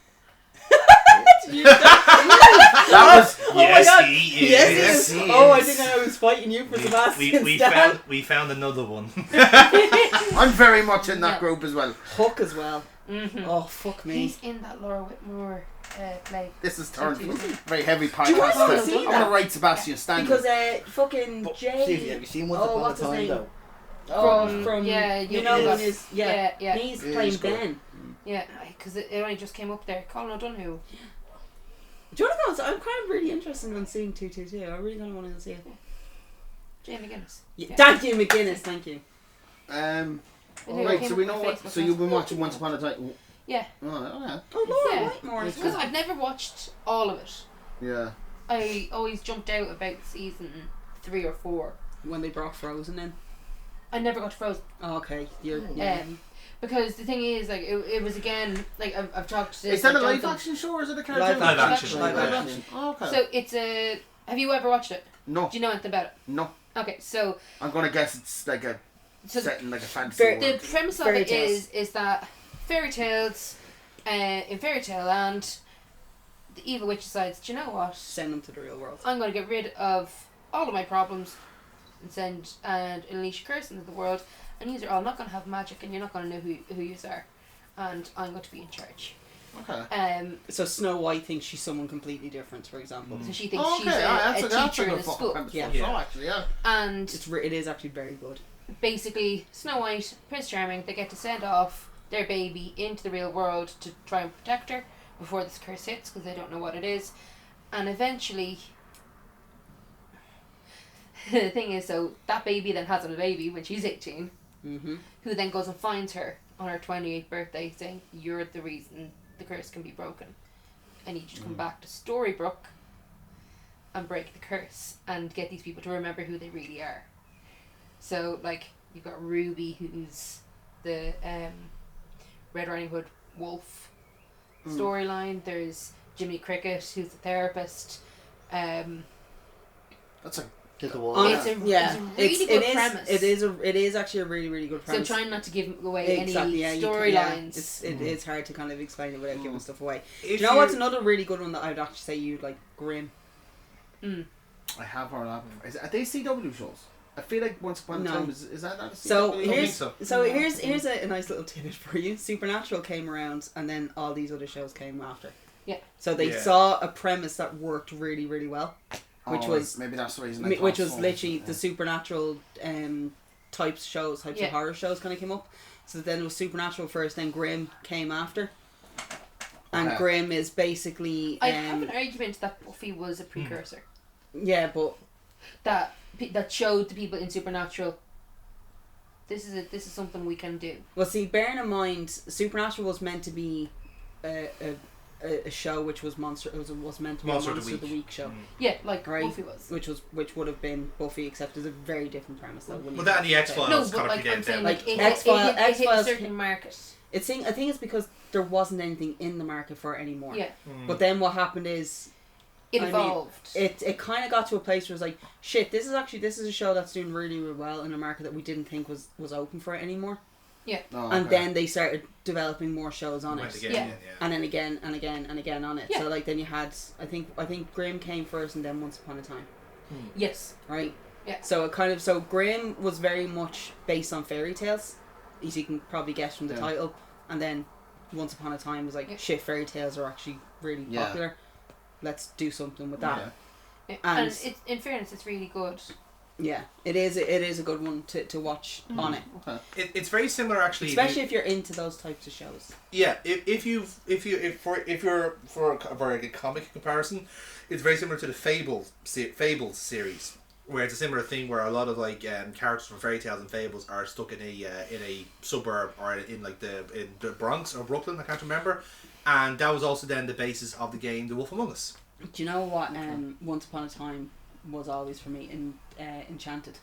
That was... Oh my Yes, God. he is. Yes, he is. he Oh, I is. think I was fighting you for Sebastian We Stan. found another one. I'm very much in that group as well. Hook as well. Mm-hmm. Oh, fuck me. He's in that Laura Whitmore play. This is turned very heavy podcast. Do you want to I see want to that? write Sebastian Stan. Because fucking But, Jay. Stevie, have you seen Once Oh, Upon a what's his Time name? though? From yeah, you know yeah. when his Yeah. he's Yeah, playing he's good. Ben. Yeah, because it only just came up there. Colin O'Donoghue. Do you want to know? I'm kind of really interested in seeing 222. I really kind of want to see it. Jane McGuinness. Yeah. Thank you, McGuinness. Thank you. Right, so we know what. So you've been watching Once Upon a Time. Yeah. Oh, okay. Oh, Laura Yeah. Whitmore as Because well. I've never watched all of it. Yeah. I always jumped out about season 3 or 4. When they brought Frozen in. I never got to Frozen. Oh, okay. You're, yeah. Because the thing is, like, it was again, like, I've talked to... Is that a like, live Jonathan. action show or is it a cartoon? Live action. Live Live action. Oh, okay. So it's a... Have you ever watched it? No. Do you know anything about it? No. Okay, so... I'm gonna guess it's like a So set in like a fantasy Fairy- world. the premise of Fairy it tales. is that fairy tales, in fairy tale land, the evil witch decides, do you know what? Send them to the real world. I'm going to get rid of all of my problems and unleash a curse into the world, and you're all not going to have magic, and you're not going to know who you are, and I'm going to be in charge. Okay. So Snow White thinks she's someone completely different, for example. So she thinks Oh, she's okay. a That's teacher in good a fucking school, premise Yeah. for a show, actually, yeah. and It is actually very good. basically Snow White, Prince Charming, they get to send off their baby into the real world to try and protect her before this curse hits, because they don't know what it is, and eventually the thing is, so that baby then has a baby when she's 18, Mm-hmm. who then goes and finds her on her 28th birthday saying, you're the reason the curse can be broken. I need you to come back to Storybrooke and break the curse and get these people to remember who they really are. So, like, you've got Ruby, who's the Red Riding Hood wolf storyline. There's Jimmy Cricket, who's the therapist. That's a It's a really good premise. It is actually a really, really good So premise. trying not to give away Exactly, any yeah, storylines. It is hard to kind of explain it without giving stuff away. Do If you know what's another really good one that I would actually say you'd like? Grimm. I have heard that. Are they CW shows? I feel like Once Upon a No. Time is that not a CW? So think here's so. here's a nice little tidbit for you. Supernatural came around, and then all these other shows came after. Yeah. So they Yeah. saw a premise that worked really, really well, which was maybe that's the reason. which was literally the supernatural types of horror shows kind of came up. So then it was Supernatural first, then Grimm came after. And Okay. Grimm is basically I have an argument that Buffy was a precursor. yeah, but That showed the people in Supernatural. This is something we can do. well, see, bearing in mind, Supernatural was meant to be a show which was was meant to be Monster a of the Monster of the Week. Week show, Yeah, like Right. Buffy was. which would have been Buffy, except it's a very different premise though. Well, that and the X-Files No, kind but of like I'm predated saying, them. like it X-Files- hit a X-Files- certain market. I think it's because there wasn't anything in the market for it anymore. Yeah, But then what happened is it I mean, evolved. it kind of got to a place where it was like, shit, this is a show that's doing really, really well in a market that we didn't think was open for it anymore. Yeah. Oh, and okay. then they started developing more shows on Went it. again, Yeah. yeah. And then again and again and again on it. Yeah. So like then you had I think Grimm came first and then Once Upon a Time. Yes. Right? Yeah. So it kind of so Grimm was very much based on fairy tales, as you can probably guess from the Yeah. title. And then Once Upon a Time was like, Yeah. shit, fairy tales are actually really Yeah. popular. Let's do something with that. Yeah. Yeah. And- And it's, in fairness, it's really good. Yeah, it is a good one to watch on it. Okay. It's very similar actually. Especially if you're into those types of shows. Yeah, if you're for a comic comparison, it's very similar to the Fables series, where it's a similar thing where a lot of like characters from fairy tales and fables are stuck in a suburb or in the Bronx or Brooklyn, I can't remember, and that was also then the basis of the game The Wolf Among Us. Do you know what Once Upon a Time was always for me in Enchanted?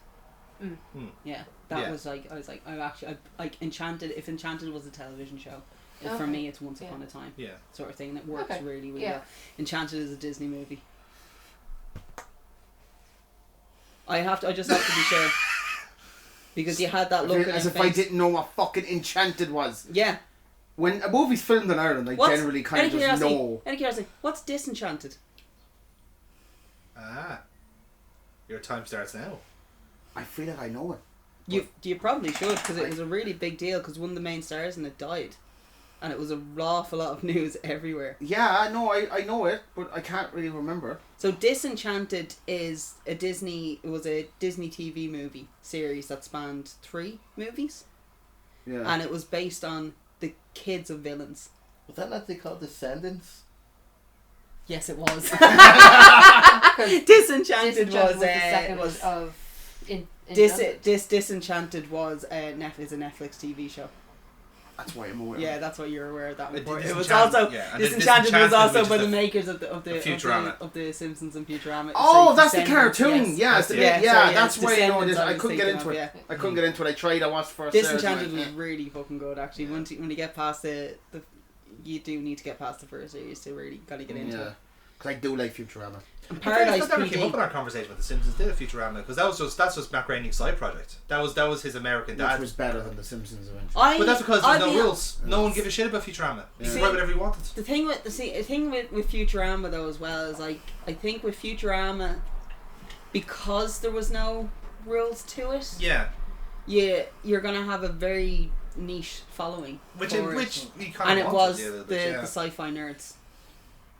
Yeah, that Yeah. was like I like Enchanted. If Enchanted was a television show, for Okay. me it's Once Yeah. Upon a Time Yeah. sort of thing. And it works Okay. really Yeah. well. Enchanted is a Disney movie. I just have to be sure because you had that look in As your if I face. didn't know what fucking Enchanted was. Yeah. When a movie's filmed in Ireland, I generally kind of just know. Any curiosity? What's Disenchanted? Ah, your time starts now. I feel like I know it. You probably should because it was a really big deal because one of the main stars in it died, and it was a awful lot of news everywhere. Yeah, I know it, but I can't really remember. So Disenchanted is a Disney TV movie series that spanned 3 movies, Yeah. and it was based on the kids of villains. Was that not they called Descendants? Yes, it was. Disenchanted was the second was of Disenchanted was is a Netflix TV show. That's why I'm aware. Yeah, that's why you're aware of that one. But It was Disenchanted- also yeah, and then Disenchanted was Disenchanted, also which by is the the makers of the Futurama. of the Simpsons and Futurama. Oh, So that's the Descendants, cartoon. yes. Yeah, sorry, that's it's why I know Descendants this. I was couldn't get thinking into of, it. yeah. I couldn't get into it. I tried. I watched first. Disenchanted was series, really fucking good actually. Yeah. When you get past the you do need to get past the first series to really gotta get into Yeah, it. because I do like Futurama. And Paradise Paradise that never came up PD. in our conversation with the Simpsons, did it? Futurama, because that's just Matt Groening's side project. That was his American Which dad. was better than The Simpsons eventually. But that's because there's no I'll be- rules. No one gave a shit about Futurama. You Yeah. could write whatever you wanted. The thing with Futurama though as well is like I think with Futurama because there was no rules to it. Yeah, You're gonna have a very niche following. which for it. he kind And of it wanted was the other the bit, yeah. sci-fi nerds,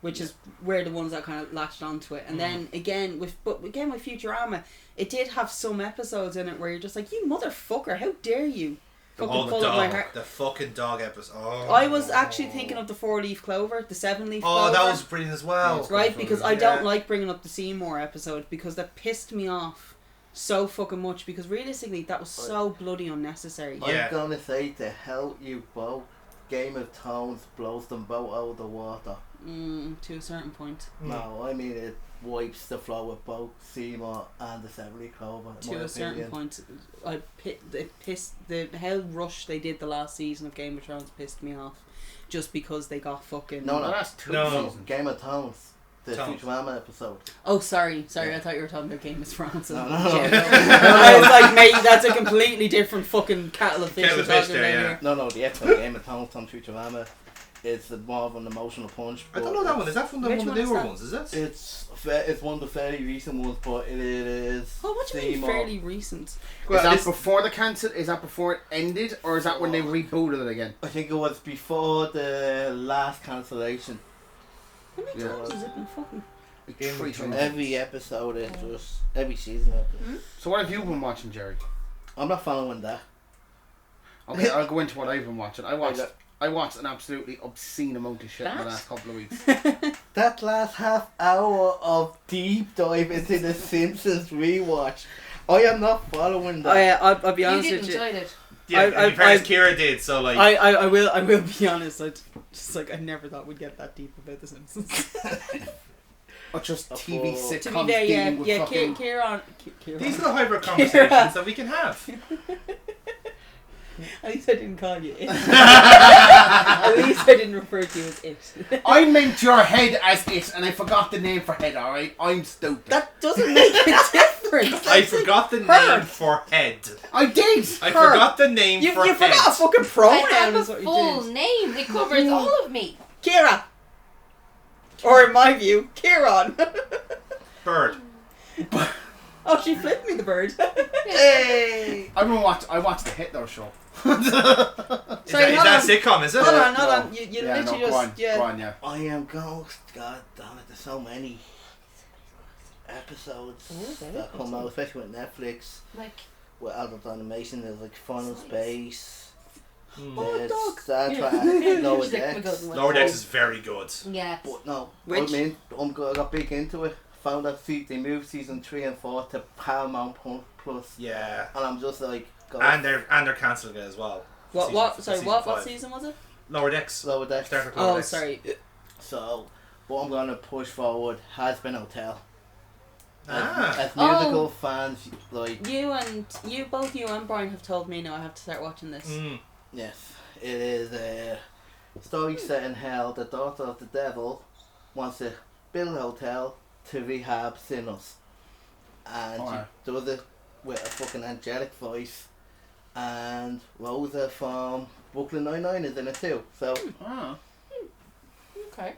which is where the ones that kind of latched onto it. And then again with Futurama, it did have some episodes in it where you're just like, you motherfucker, how dare you? Fucking the pull up my dog, heart. the fucking dog episode. Oh. I was actually thinking of the 4-leaf clover, the 7-leaf clover. Oh, that was brilliant as well. right, because I Yeah. don't like bringing up the Seymour episode because that pissed me off so fucking much because realistically that was so bloody unnecessary. Yeah. I'm gonna say to hell you both. Game of Thrones blows them both out of the water. To a certain point. No, I mean it wipes the flow with both Seymour and the 70 Clover. In To my a certain opinion. point, it pissed how rushed they did the last season of Game of Thrones pissed me off, just because they got fucking. No, No, that's two No. seasons. Game of Thrones, the Thrones. Futurama episode. Oh, sorry. Yeah. I thought you were talking about Game of Thrones. No, and no. General. I was like, mate, that's a completely different fucking kettle of fish. Kettle of you're fish talking there, about yeah. here. No, the actual Game of Thrones on Futurama is more of an emotional punch. I don't but know that one. Is that from the Which one of one the is newer that? ones? Is it? It's one of the fairly recent ones, but it is. Oh, what do you mean Seymour. fairly recent? Is that before the cancel? Is that before it ended, or is that when they rebooted it again? I think it was before the last cancellation. How many Yeah. times has it been fucking? Game of Three Thrones. times. Every episode is just every season. So what have you been watching, Jerry? I'm not following that. Okay, I'll go into what I've been watching. I watched an absolutely obscene amount of shit in the That? last couple of weeks. That last half hour of deep dive into the Simpsons rewatch, I am not following that. I'll be You honest did with you. enjoy it. Yeah, in fairness, Kira did. So like, I will be honest. I never thought we'd get that deep about the Simpsons. Or just Oh, TV to sitcoms To be fair, dealing with yeah, fucking... Kieran. these are the hybrid conversations that we can have. At least I didn't call you it. At least I didn't refer to you as it. I meant your head as it, and I forgot the name for head, alright? I'm stupid. That doesn't make a difference. difference. I forgot the name for head. I did. I forgot the name You for head. forgot a fucking I pronoun have a is what you full did. name. It covers all of me. Kira. Or in my view, Kieran. Bird. Oh, she flipped me the bird. Hey. I watched the Hitler show. Is Sorry, that hold on. a sitcom, is it? Hold on, hold No. on. You Yeah, literally no, just go on, yeah. I am Ghost. God damn it, there's so many episodes that come out, especially with Netflix. Like, With adult animation, there's like Final Space. Oh, There's dog. Star Yeah. Trek, Lower She's like, my Decks. God, my Lower God. Decks is very good. Yes. But no, Which? I mean, I got big into it. Found out they moved season 3 and 4 to Paramount Plus, Yeah. and I'm just like, God, And they're cancelling it as well. What? Sorry, what 5. season was it? Lower Decks. Lower Decks. Star Trek Lower Oh, Decks. sorry. So, what I'm gonna push forward has been Hotel. Ah. As musical fans, like, Both you and Brian have told me now I have to start watching this. Mm. yes, it is a story set in hell. The daughter of the devil wants to build a hotel to rehab sinners, and Alright. she does it with a fucking angelic voice. And Rosa from Brooklyn Nine-Nine is in it too. So, Ah. Okay.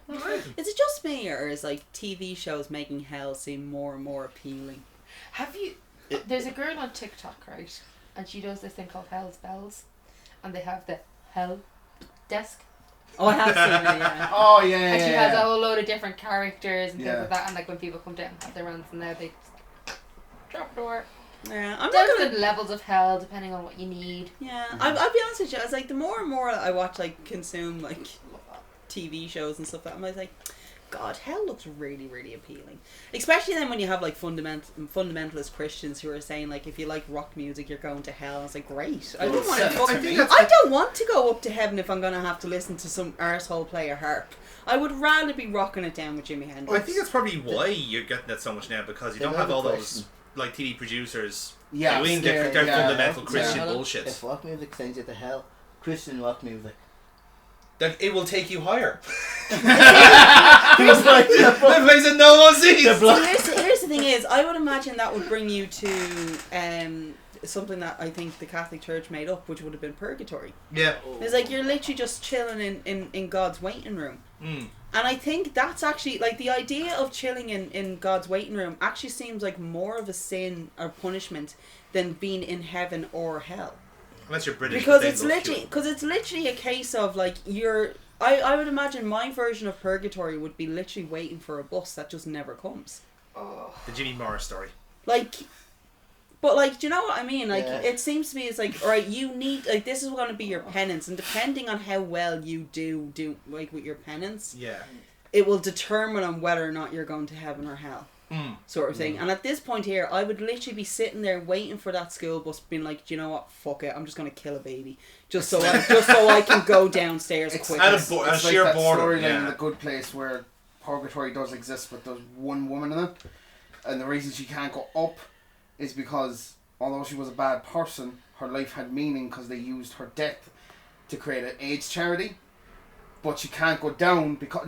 Is it just me, or is like TV shows making hell seem more and more appealing? Have you... There's a girl on TikTok, right? And she does this thing called Hell's Bells. And they have the Hell desk. Oh, I have seen it, yeah. Oh yeah, And she yeah, has a yeah. whole load of different characters and Yeah. things like that. And like when people come down and have their runs and now they drop door. Yeah, I'm not There's gonna. good levels of hell depending on what you need. Yeah, I'll be honest with you. I was like, the more and more I watch, like, consume like TV shows and stuff, I'm like, God, hell looks really, really appealing. Especially then when you have like fundamentalist Christians who are saying like, if you like rock music, you're going to hell. I was like, great. I don't want to. I don't want to go up to heaven if I'm gonna have to listen to some arsehole play a harp. I would rather be rocking it down with Jimi Hendrix. Well, I think that's probably why you're getting that so much now, because you don't have all those question. like TV producers Yeah, doing yeah, their yeah, fundamental yeah. Christian Yeah. bullshit. if rock music sends you to hell, Christian rock music. Then it will take you higher. It's like The place that no one sees. So here's the thing is, I would imagine that would bring you to something that I think the Catholic Church made up, which would have been purgatory. Yeah. It's like you're literally just chilling in God's waiting room. Mm. And I think that's actually, like, the idea of chilling in God's waiting room actually seems like more of a sin or punishment than being in heaven or hell. Unless you're British. Because but it's they love literally, you. because it's literally a case of like I would imagine my version of purgatory would be literally waiting for a bus that just never comes. Oh. The Jimmy Morris story. Like, but like, do you know what I mean? Like, Yeah. it seems to be it's like, alright, you need, like, this is going to be your penance, and depending on how well you do like with your penance, Yeah. it will determine on whether or not you're going to heaven or hell. Mm. Sort of thing. And at this point here, I would literally be sitting there waiting for that school bus, being like, do you know what? Fuck it, I'm just gonna kill a baby, just so I can go downstairs quicker. Out of It's a like sheer that boredom. storyline in Yeah. The Good Place where purgatory does exist, but there's one woman in it, and the reason she can't go up is because although she was a bad person, her life had meaning because they used her death to create an AIDS charity. But she can't go down because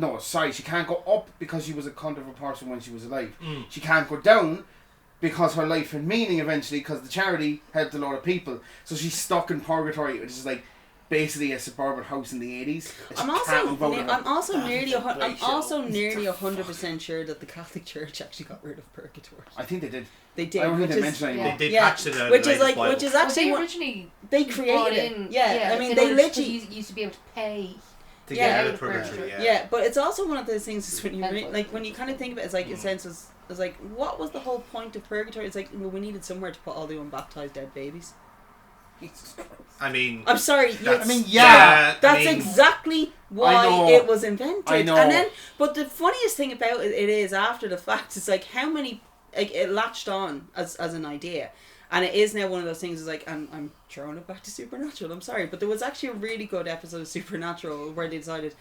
she can't go up because she was a cunt of a person when she was alive. Mm. She can't go down because her life had meaning eventually because the charity helped a lot of people. So she's stuck in purgatory, which is like basically a suburban house in the 80s. I'm also nearly 100% sure that the Catholic Church actually got rid of purgatory. I think they did. They did. I don't think which they is- mentioned anything. Yeah. They Yeah, patched it out. which in is the like, Bible. which is Well, actually they what originally they brought created it. in. Yeah, I mean, in they order- literally. because you used to be able to pay. to yeah, get out out of of purgatory. purgatory. Yeah. Yeah, but it's also one of those things is when you Mental. when you kind of think of it as like a sense as like, what was the whole point of purgatory? It's like, well, we needed somewhere to put all the unbaptized dead babies. I mean. I'm sorry. That's- I mean, That's I mean, exactly I why know. it was invented. I know. And then, but the funniest thing about it is after the fact, it's like how many, like, it latched on as an idea. And it is now one of those things is like, and I'm throwing it back to Supernatural, I'm sorry, but there was actually a really good episode of Supernatural where they decided,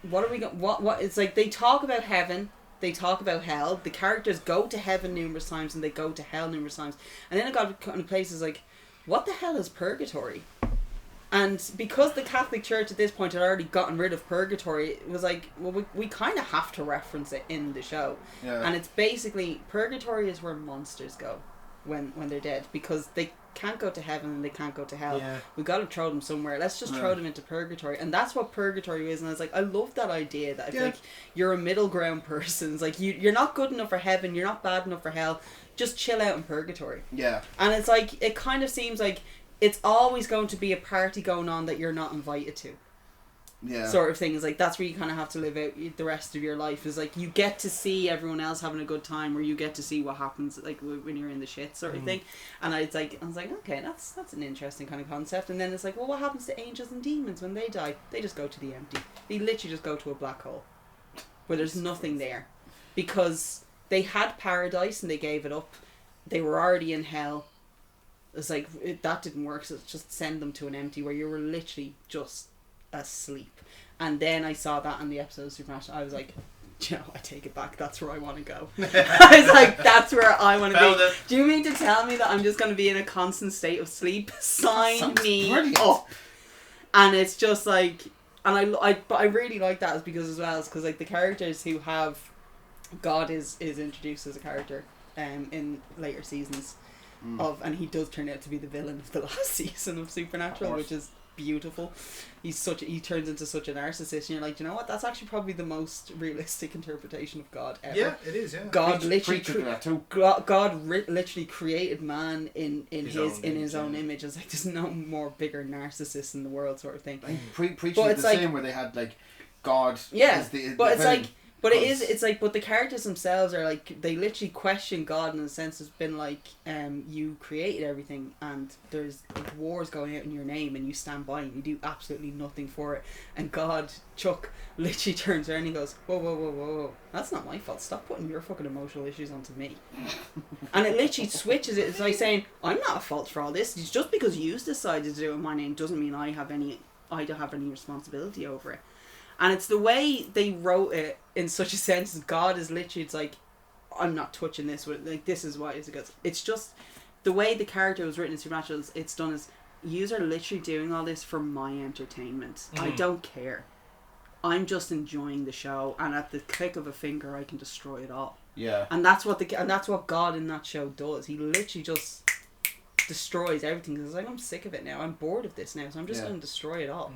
what are we going, what, it's like they talk about heaven, they talk about hell, the characters go to heaven numerous times and they go to hell numerous times. And then it got in places like, what the hell is purgatory? And because the Catholic Church at this point had already gotten rid of purgatory, it was like, well, we kind of have to reference it in the show. Yeah. And it's basically, purgatory is where monsters go when they're dead, because they can't go to heaven and they can't go to hell. Yeah. We got to throw them somewhere. Let's just throw them into purgatory. And that's what purgatory is. And I was like, I love that idea, that I feel like you're a middle ground person. It's like, you're not good enough for heaven, you're not bad enough for hell, just chill out in purgatory. Yeah. And it's like, it kind of seems like it's always going to be a party going on that you're not invited to. Yeah. Sort of thing. Is like, that's where you kind of have to live out the rest of your life. Is like, you get to see everyone else having a good time, or you get to see what happens like when you're in the shit sort of thing. And I was like, okay, that's an interesting kind of concept. And then it's like, well, what happens to angels and demons when they die? They just go to the empty. They literally just go to a black hole where there's nothing there, because they had paradise and they gave it up. They were already in hell. It's like, that didn't work, so just send them to an empty where you were literally just asleep. And then I saw that in the episode of Supernatural. I was like, you know, I take it back, that's where I want to go. I was like, that's where I want to be. Do you mean to tell me that I'm just going to be in a constant state of sleep? Sign me up. And it's just like, and but I really like that, is because as well, because like the characters who have God is introduced as a character in later seasons and he does turn out to be the villain of the last season of Supernatural, which is beautiful. He turns into such a narcissist, and you're like, you know what, that's actually probably the most realistic interpretation of God ever. Yeah, it is. Yeah. God literally created man in his own image. It's like, there's no more bigger narcissist in the world, sort of thing. Preaching the same, where they had like God. Yeah, but it's villain. like, but it is. It's like, but the characters themselves are like, they literally question God in the sense it's been like, you created everything, and there's like wars going out in your name, and you stand by and you do absolutely nothing for it. And Chuck literally turns around and he goes, whoa, that's not my fault. Stop putting your fucking emotional issues onto me. And it literally switches it. It's like saying, I'm not at fault for all this. It's just because you decided to do it in my name doesn't mean I don't have any responsibility over it. And it's the way they wrote it in such a sense. God is literally, it's like, I'm not touching this with, like, this is why it's just the way the character was written in Supernatural. It's done as, yous are literally doing all this for my entertainment. I don't care. I'm just enjoying the show, and at the click of a finger I can destroy it all. Yeah. And that's what God in that show does. He literally just destroys everything, because it's like, I'm sick of it now. I'm bored of this now, so I'm just going to destroy it all.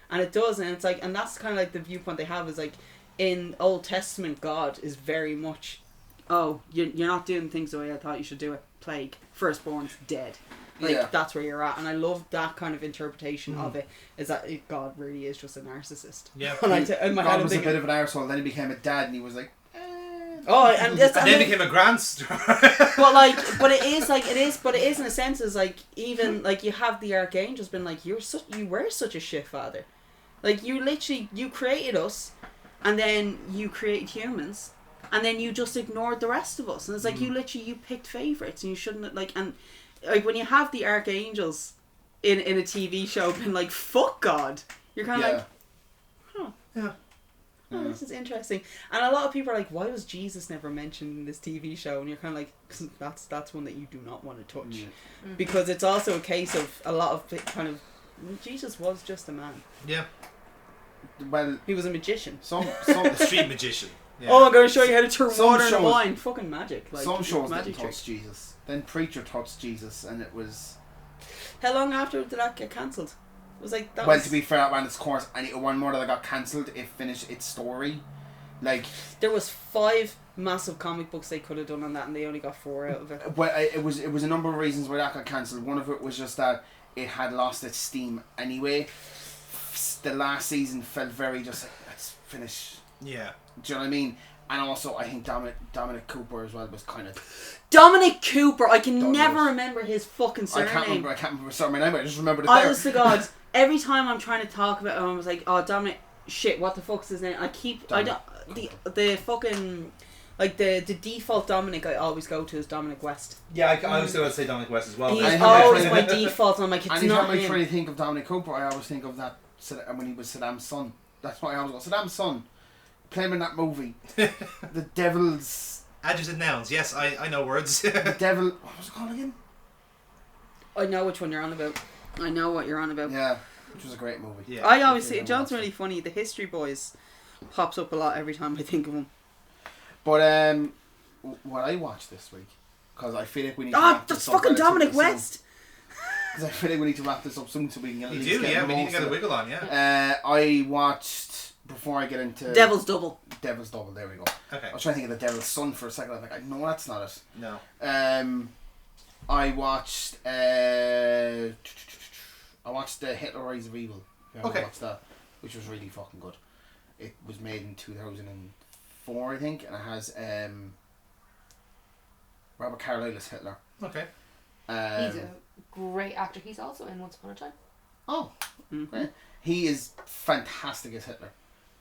And it does, and it's like, and that's kind of like the viewpoint they have, is like, in Old Testament, God is very much, oh, you're not doing things the way I thought you should do it. Plague, firstborns, dead. Like, that's where you're at. And I love that kind of interpretation of it, is that God really is just a narcissist. Yeah. And God was a bit of an arsehole, then he became a dad, and he was like, oh, and then became a grandster. but it is in a sense, is like, even like, you have the archangels been like, you were such a shit father. Like, you created us, and then you created humans, and then you just ignored the rest of us. And it's like, you picked favourites, and you shouldn't have, like, and like, when you have the archangels in a TV show being like, fuck God, you're kind of like, huh. Yeah. Oh, this is interesting. And a lot of people are like, why was Jesus never mentioned in this TV show? And you're kind of like, 'cause that's one that you do not want to touch. Because it's also a case of a lot of kind of, Jesus was just a man. Yeah. Well, he was a magician. Some street magician. Yeah. Oh, I'm going to show you how to turn water into wine. Fucking magic. Like, some shows magic didn't touch Jesus. Then Preacher touched Jesus, and it was... How long after did that get cancelled? It was like, that well, to be fair, it ran its course, and one more that got cancelled, it finished its story. Like, there was 5 massive comic books they could have done on that, and they only got 4 out of it. Well, it was a number of reasons why that got cancelled. One of it was just that it had lost its steam anyway. The last season felt very just like, let's finish. Yeah. Do you know what I mean? And also, I think Dominic Cooper as well was kind of... Dominic Cooper! I can never remember his fucking surname. I can't remember his surname, I just remember it honest to God, every time I'm trying to talk about him, I was like, oh, Dominic... Shit, what the fuck's his name? The fucking... Like, the default Dominic I always go to is Dominic West. Yeah, I was going to say Dominic West as well. He's always my default, and I'm like, it's anytime not him. I try to think of Dominic Cooper, I always think of that when he was Saddam's son. That's why I always go, Saddam's son. Play him in that movie. The Devil's... Adjective nouns, yes, I know words. The Devil... What was it called again? I know which one you're on about. I know what you're on about. Yeah. which was a great movie. Yeah. I always see John's really funny. The History Boys pops up a lot every time I think of him. But what I watched this week, because I feel like we need to wrap that's this up fucking relatively Dominic soon. West. Because I feel like we need to wrap this up soon so we can at You least do, get yeah. We need to most get a of it. wiggle on, yeah. I watched, before I get into Devil's Double. Devil's Double, there we go. Okay. I was trying to think of the Devil's Son for a second. I was like, no, that's not it. No. I watched the Hitler Rise of Evil. If you ever watched that, which was really fucking good. It was made in 2004, I think, and it has Robert Carlyle as Hitler. Okay. He's a great actor. He's also in Once Upon a Time. Oh, great. He is fantastic as Hitler.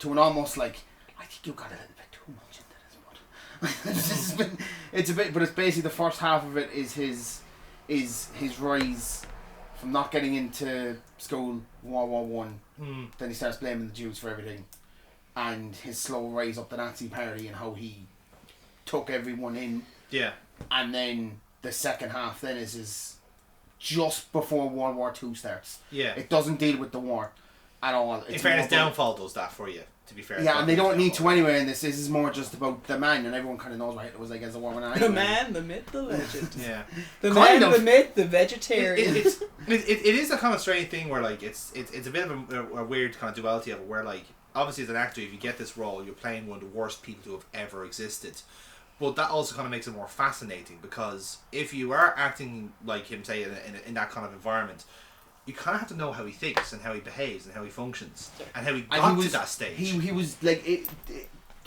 To an almost like, I think you got a little bit too much into this one. It's a bit, but it's basically the first half of it is his rise from not getting into school, World War One. Then he starts blaming the Jews for everything, and his slow rise up the Nazi Party and how he took everyone in. Yeah. And then the second half then is his just before World War Two starts. Yeah. It doesn't deal with the war at all. In fairness, Downfall does that for you, to be fair. Yeah, and they don't need to anyway in this. This is more just about the man, and everyone kind of knows what Hitler was like as a war when The man, the myth, the legend. Yeah. The Kind man, of. the myth, the vegetarian. It is a kind of strange thing where like it's a bit of a weird kind of duality of it where like obviously as an actor if you get this role you're playing one of the worst people to have ever existed, but that also kind of makes it more fascinating because if you are acting like him say in that kind of environment you kind of have to know how he thinks and how he behaves and how he functions and how he got to that stage. He was like it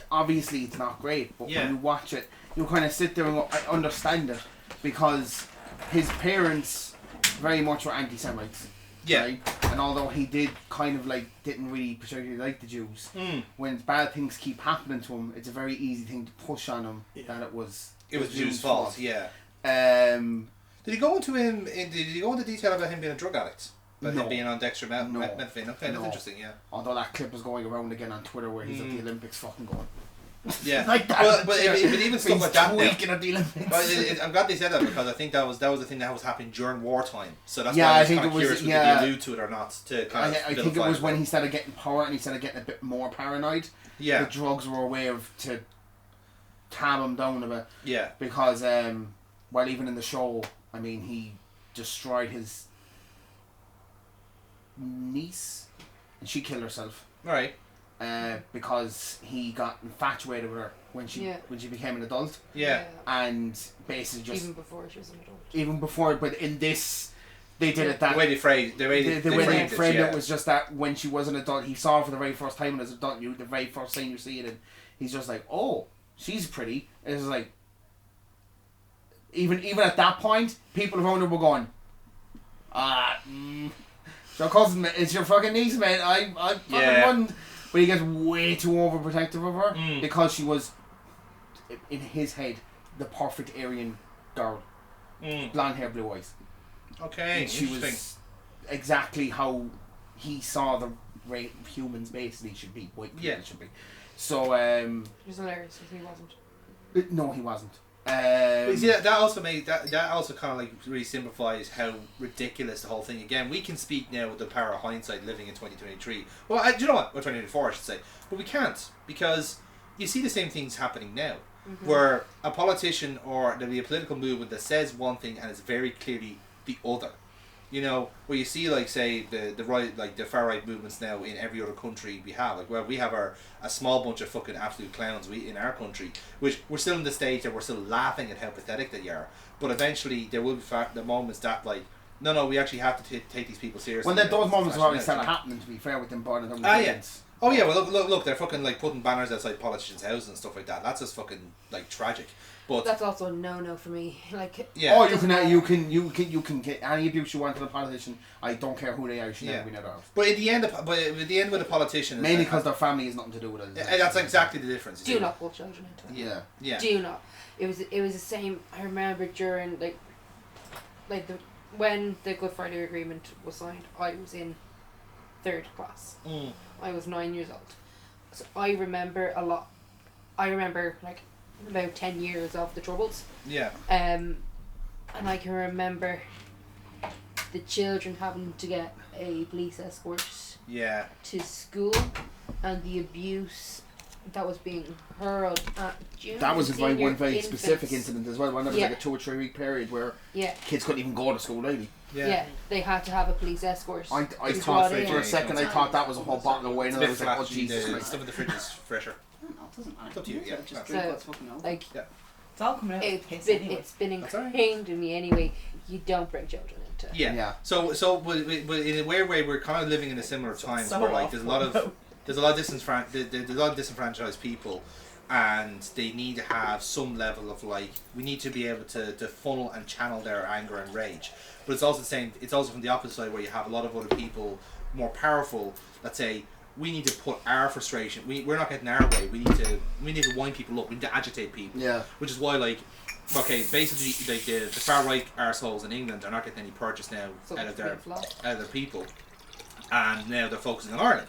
obviously it's not great, but when you watch it you kind of sit there and go, I understand it because his parents very much were anti-Semites. Yeah. Right? And although he did kind of like didn't really particularly like the Jews, when bad things keep happening to him, it's a very easy thing to push on him that it was the Jews' fault. Yeah. Did he go into Did he go into detail about him being a drug addict? About him being on dextromethorphan? Okay, that's interesting. Yeah. Although that clip is going around again on Twitter where he's at the Olympics fucking going. Yeah, like that. but even stuff like that. Tweaking at the Olympics. I'm glad they said that because I think that was the thing that was happening during wartime. So that's Yeah, why I I was think kind of it was- curious whether yeah. they allude to it or not. To kind of I think it was when he started getting power and he started getting a bit more paranoid. Yeah. The drugs were a way to calm him down a bit. Yeah. Because while even in the show, I mean, he destroyed his niece and she killed herself. Right. Because he got infatuated with her when she became an adult. Yeah. And basically just even before she was an adult. Even before, but in this, they did it that the way they framed it was just that when she was an adult, he saw her for the very first time, and as an adult, the very first time you see it, and he's just like, oh, she's pretty. And it's like, even at that point, people around her were going, it's your cousin, man. It's your fucking niece, man. I fucking wouldn't. But he gets way too overprotective of her because she was, in his head, the perfect Aryan girl. Blonde hair, blue eyes. Okay, and she was exactly how he saw the humans basically should be, white people should be. So, it was hilarious because he wasn't. No, he wasn't. But see, that also kind of like really simplifies how ridiculous the whole thing. Again, we can speak now with the power of hindsight, living in 2023. Well, do you know what? Or 2024, I should say. But we can't because you see the same things happening now, where a politician or there'll be a political movement that says one thing and it's very clearly the other. You know, where you see like say the right, like the far right movements now in every other country we have. Like, well, we have a small bunch of fucking absolute clowns in our country, which we're still in the stage that we're still laughing at how pathetic they are. But eventually there will be the moments that like, no, we actually have to take these people seriously. Well, those moments have already started happening. To be fair, with them burning down the buildings. Oh yeah, well look, they're fucking like putting banners outside politicians' houses and stuff like that. That's just fucking like tragic. But that's also a no for me. Like, oh, you can get any abuse you want to the politician. I don't care who they are. You should never be in their house. But at the end with the politician, mainly because their family has nothing to do with it. That's exactly the difference. Do not pull children into it. Yeah. Do not. It was the same. I remember during when the Good Friday Agreement was signed. I was in 3rd class. I was 9 years old, so I remember a lot. I remember like about 10 years of the Troubles. Yeah. And I can remember the children having to get a police escort to school, and the abuse that was being hurled at junior, That was one very infants. specific incident as well. When there was like a 2 or 3 week period where kids couldn't even go to school, really. Yeah, they had to have a police escort. I thought for a second I thought that was a whole bottle of wine, and I was like, oh Jesus Christ. Some of the fridge is fresher. No, it doesn't matter. It's up to you, yeah. Just So, drink what's fucking open. like, it's all coming out of the piss anyway. it's been That's all right. ingrained in me anyway. You don't bring children into. Yeah. So in a weird way, we're kind of living in a similar times so where like there's a lot awful. of disenfranchised people, and they need to have some level of like, we need to be able to funnel and channel their anger and rage. But it's also the same. It's also from the opposite side where you have a lot of other people more powerful that say, we need to put our frustration. We're not getting our way. We need to wind people up. We need to agitate people. Yeah. Which is why, like, okay, basically, like the far right arseholes in England are not getting any purchase now out of their people, and now they're focusing on Ireland.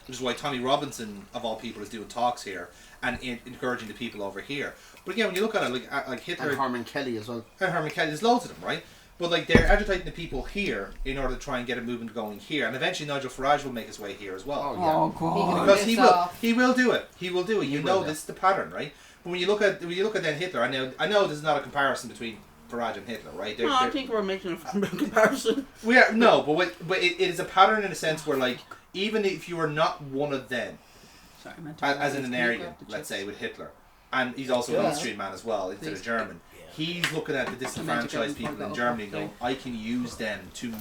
Which is why Tommy Robinson of all people is doing talks here and encouraging the people over here. But again, when you look at it, like Hitler And Herman Kelly as well. and Herman Kelly, there's loads of them, right? But like they're agitating the people here in order to try and get a movement going here, and eventually Nigel Farage will make his way here as well. Oh yeah. Oh god. Because Piss he will do it. He will do it. You know will, this is the pattern, right? But when you look at then Hitler, I know this is not a comparison between Farage and Hitler, right? No, I think we're making a comparison. We are no, but it is a pattern in a sense where like even if you are not one of them, Sorry, I meant to as in an grab Aryan, the let's chips. say with Hitler, and he's also an Austrian man as well, instead of German. He's looking at the disenfranchised people in Germany and going, I can use them to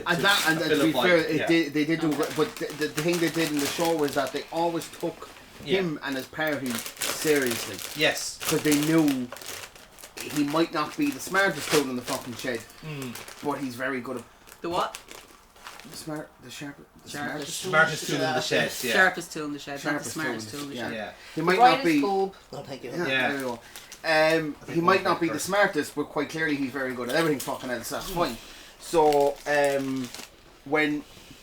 And to be fair, they did do, but the thing they did in the show was that they always took him and his party seriously. Yes. Because they knew he might not be the smartest tool in the fucking shed, but he's very good at The what? the Sharpest Smartest tool in the shed, yeah. Sharpest tool in the shed, not the Sharpest smartest tool tool in in the the shed. shed. Yeah. He might not Brightest be. bulb. No, thank you. Yeah, Yeah. there we go. He might not be the smartest, but quite clearly he's very good at everything fucking else. That's fine. So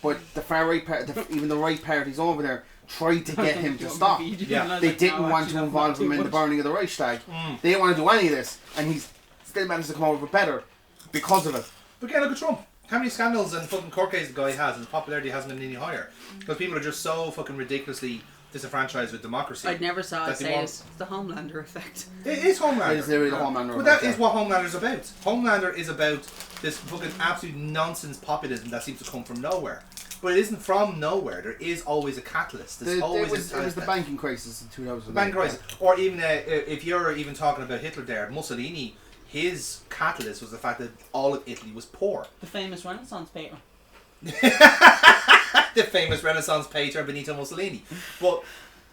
but the far right part, even the right parties over there tried to get him to stop. Yeah. They didn't want to involve him in the burning of the Reichstag. They didn't want to do any of this, and he's still managed to come over better because of it. But again, look at Trump. How many scandals and fucking court cases the guy has, and his popularity hasn't been any higher? Because people are just so fucking ridiculously disenfranchised with democracy. I'd never saw it That they say want- it's the Homelander effect. It is Homelander. It is literally the Homelander But that effect, is what Homelander's about. Homelander is about this fucking absolute nonsense populism that seems to come from nowhere. But it isn't from nowhere. There is always a catalyst. There's always it was the banking crisis in 2008. the bank crisis. Or even if you're even talking about Hitler there, Mussolini, his catalyst was the fact that all of Italy was poor. The famous Renaissance painter. The famous Renaissance painter Benito Mussolini. But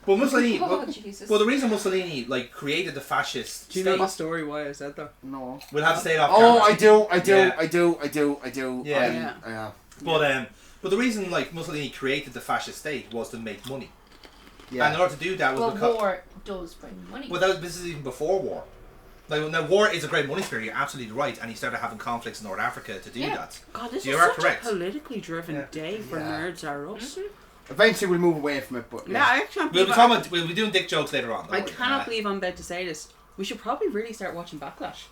Mussolini. Oh, Jesus. Well, the reason Mussolini like created the fascist Do you know state. the story why I said that? No. We'll have to say it off Oh, camera. I do. Yeah. Yeah. But the reason like Mussolini created the fascist state was to make money. Yeah. And in order to do that was well, because war does bring money. this is even before war. Like now, war is a great money sphere. You're absolutely right, and he started having conflicts in North Africa to do that. God, this You is are such correct. a politically driven Yeah. day for Yeah. nerds are us. Eventually we'll move away from it, but Yeah, I can't We'll believe be talking about, we'll be doing dick jokes later on. don't I worry. cannot believe I'm about to say this. We should probably really start watching Backlash.